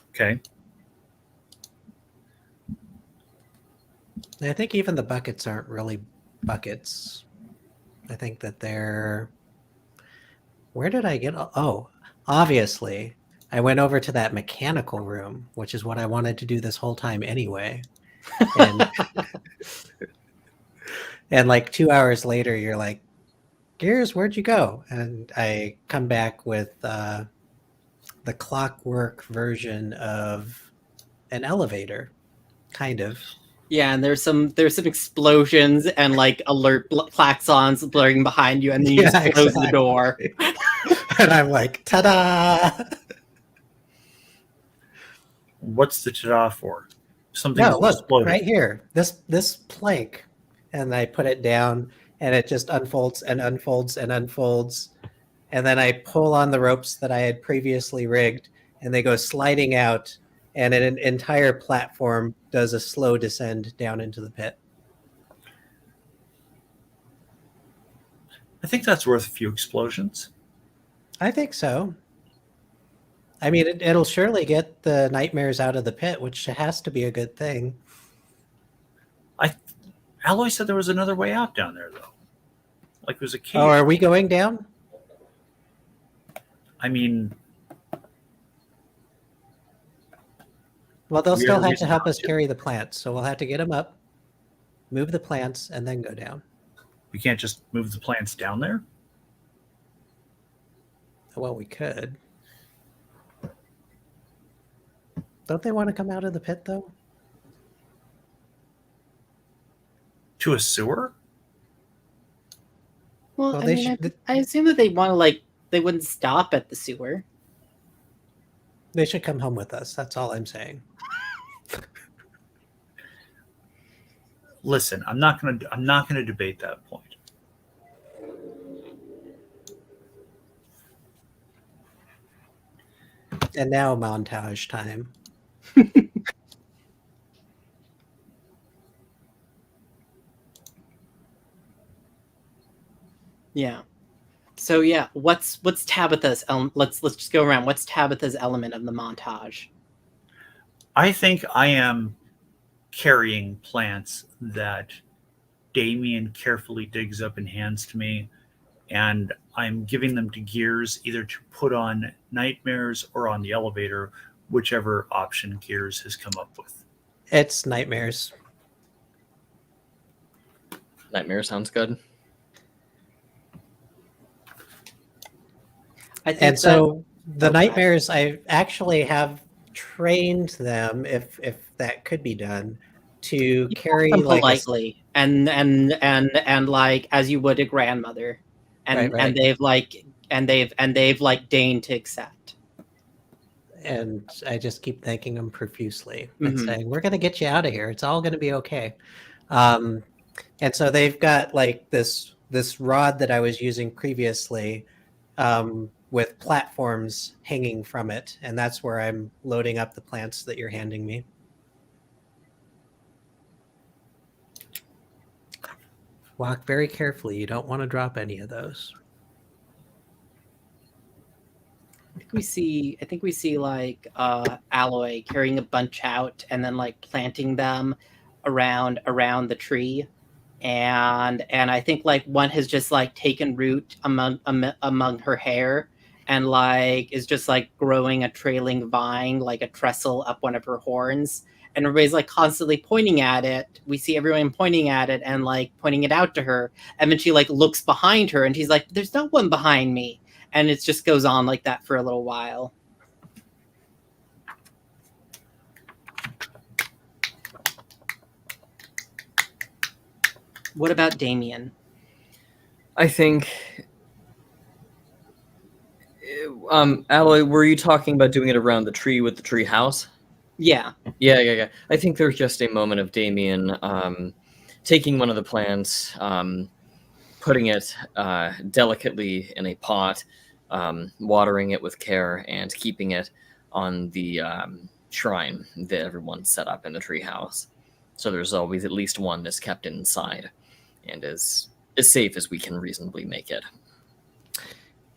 Okay. I think even the buckets aren't really buckets. I think that they're... Where did I get... Oh, obviously, I went over to that mechanical room, which is what I wanted to do this whole time anyway. And like 2 hours later, you're like, Gears, where'd you go? And I come back with the clockwork version of an elevator, kind of. Yeah, and there's some explosions and like alert klaxons blaring behind you, and then you just close the door. And I'm like, ta-da! What's the ta-da for? Something No, look, exploded. right here. This plank. And I put it down, and it just unfolds and unfolds and unfolds. And then I pull on the ropes that I had previously rigged, and they go sliding out, and an entire platform does a slow descend down into the pit. I think that's worth a few explosions. I think so. I mean, it'll surely get the nightmares out of the pit, which has to be a good thing. Alloy said there was another way out down there, though. Like it was a cave. Oh, are we going down? I mean... Well, they'll We still have a have to reason help not us to. carry the plants, so we'll have to get them up, move the plants, and then go down. We can't just move the plants down there? Well, we could. Don't they want to come out of the pit, though? To a sewer? Well, Well, I they mean, should- I assume that they want to they wouldn't stop at the sewer. They should come home with us. That's all I'm saying. Listen, I'm not gonna debate that point. And now montage time. Yeah. So yeah, what's Tabitha's let's just go around. What's Tabitha's element of the montage? I think I am carrying plants that Damien carefully digs up and hands to me, and I'm giving them to Gears either to put on nightmares or on the elevator, whichever option Gears has come up with. It's nightmares. Nightmare sounds good. I think And so the Oh, go ahead. nightmares, I actually have trained them, if that could be done, to You ask carry them like a politely and like as you would a grandmother, right, and right. they've like deigned to accept. And I just keep thanking them profusely and Mhm. saying, "We're going to get you out of here. It's all going to be okay." Um, and so they've got like this rod that I was using previously, with platforms hanging from it, and that's where I'm loading up the plants that you're handing me. Walk very carefully. You don't want to drop any of those. I think we see like Alloy carrying a bunch out and then like planting them around the tree. And I think like one has just like taken root among her hair and like is just like growing a trailing vine like a trestle up one of her horns, and everybody's like constantly pointing at it. We see everyone pointing at it and like pointing it out to her, and then she like looks behind her and she's like, there's no one behind me, and it just goes on like that for a little while. What about Damien? I think. Alloy, were you talking about doing it around the tree with the tree house? Yeah. Yeah. I think there's just a moment of Damien taking one of the plants, putting it delicately in a pot, watering it with care, and keeping it on the shrine that everyone set up in the tree house. So there's always at least one that's kept inside and is as safe as we can reasonably make it.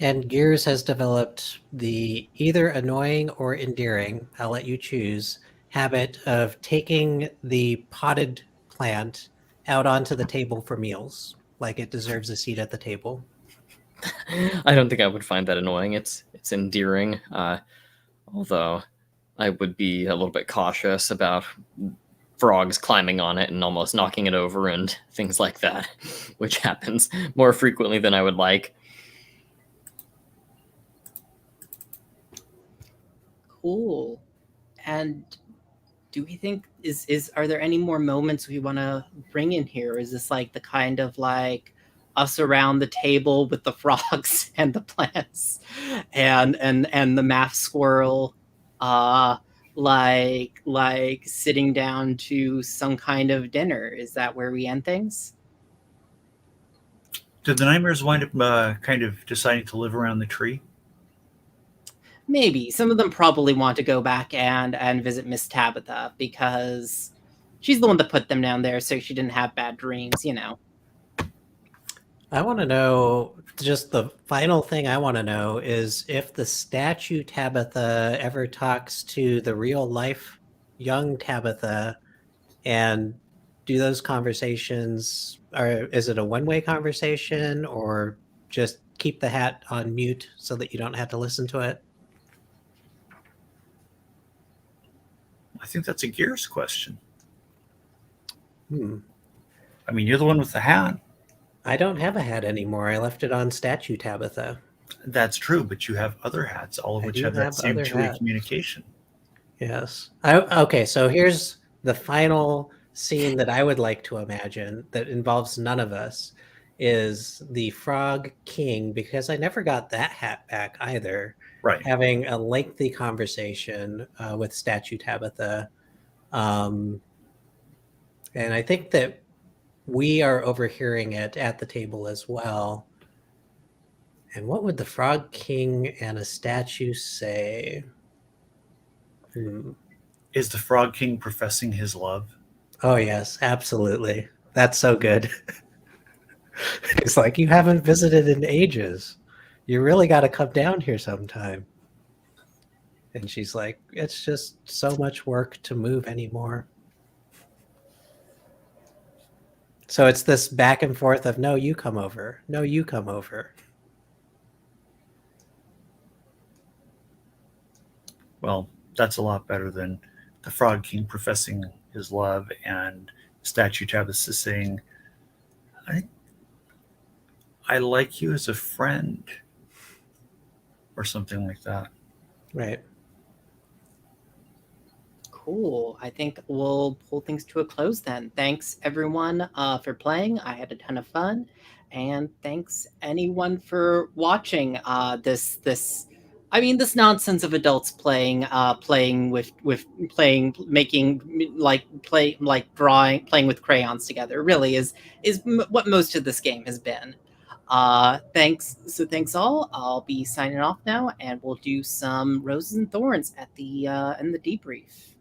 And Gears has developed the either annoying or endearing, I'll let you choose, habit of taking the potted plant out onto the table for meals, like it deserves a seat at the table. I don't think I would find that annoying. It's endearing, although I would be a little bit cautious about frogs climbing on it and almost knocking it over and things like that, which happens more frequently than I would like. Cool. And do we think is are there any more moments we want to bring in here? Is this like the kind of like us around the table with the frogs and the plants and the math squirrel, uh like sitting down to some kind of dinner? Is that where we end things? Did the nightmares wind up kind of deciding to live around the tree? Maybe some of them probably want to go back and visit Miss Tabitha because she's the one that put them down there so she didn't have bad dreams, you know. I want to know, just the final thing I want to know is if the statue Tabitha ever talks to the real life young Tabitha, and do those conversations, or is it a one-way conversation, or just keep the hat on mute so that you don't have to listen to it? I think that's a Gears question. Hmm. I mean, you're the one with the hat. I don't have a hat anymore. I left it on statue Tabitha. That's true, but you have other hats, all of I which do have that have same other two-way hats. communication. Yes. Okay, so here's the final scene that I would like to imagine that involves none of us is the Frog King, because I never got that hat back either, Right. having a lengthy conversation with Statue Tabitha. And I think that we are overhearing it at the table as well. And what would the Frog King and a statue say? Is the Frog King professing his love? Oh, yes, absolutely. That's so good. It's like, you haven't visited in ages. You really got to come down here sometime. And she's like, it's just so much work to move anymore. So it's this back and forth of, no, you come over. No, you come over. Well, that's a lot better than the Frog King professing his love and Statue Tabitha saying, I like you as a friend, or something like that. Right. Cool. I think we'll pull things to a close then. Thanks everyone for playing. I had a ton of fun, and thanks anyone for watching this. I mean, this nonsense of adults playing with playing making like drawing playing with crayons together. Really is what most of this game has been. Thanks. So thanks all. I'll be signing off now, and we'll do some roses and thorns at the in the debrief.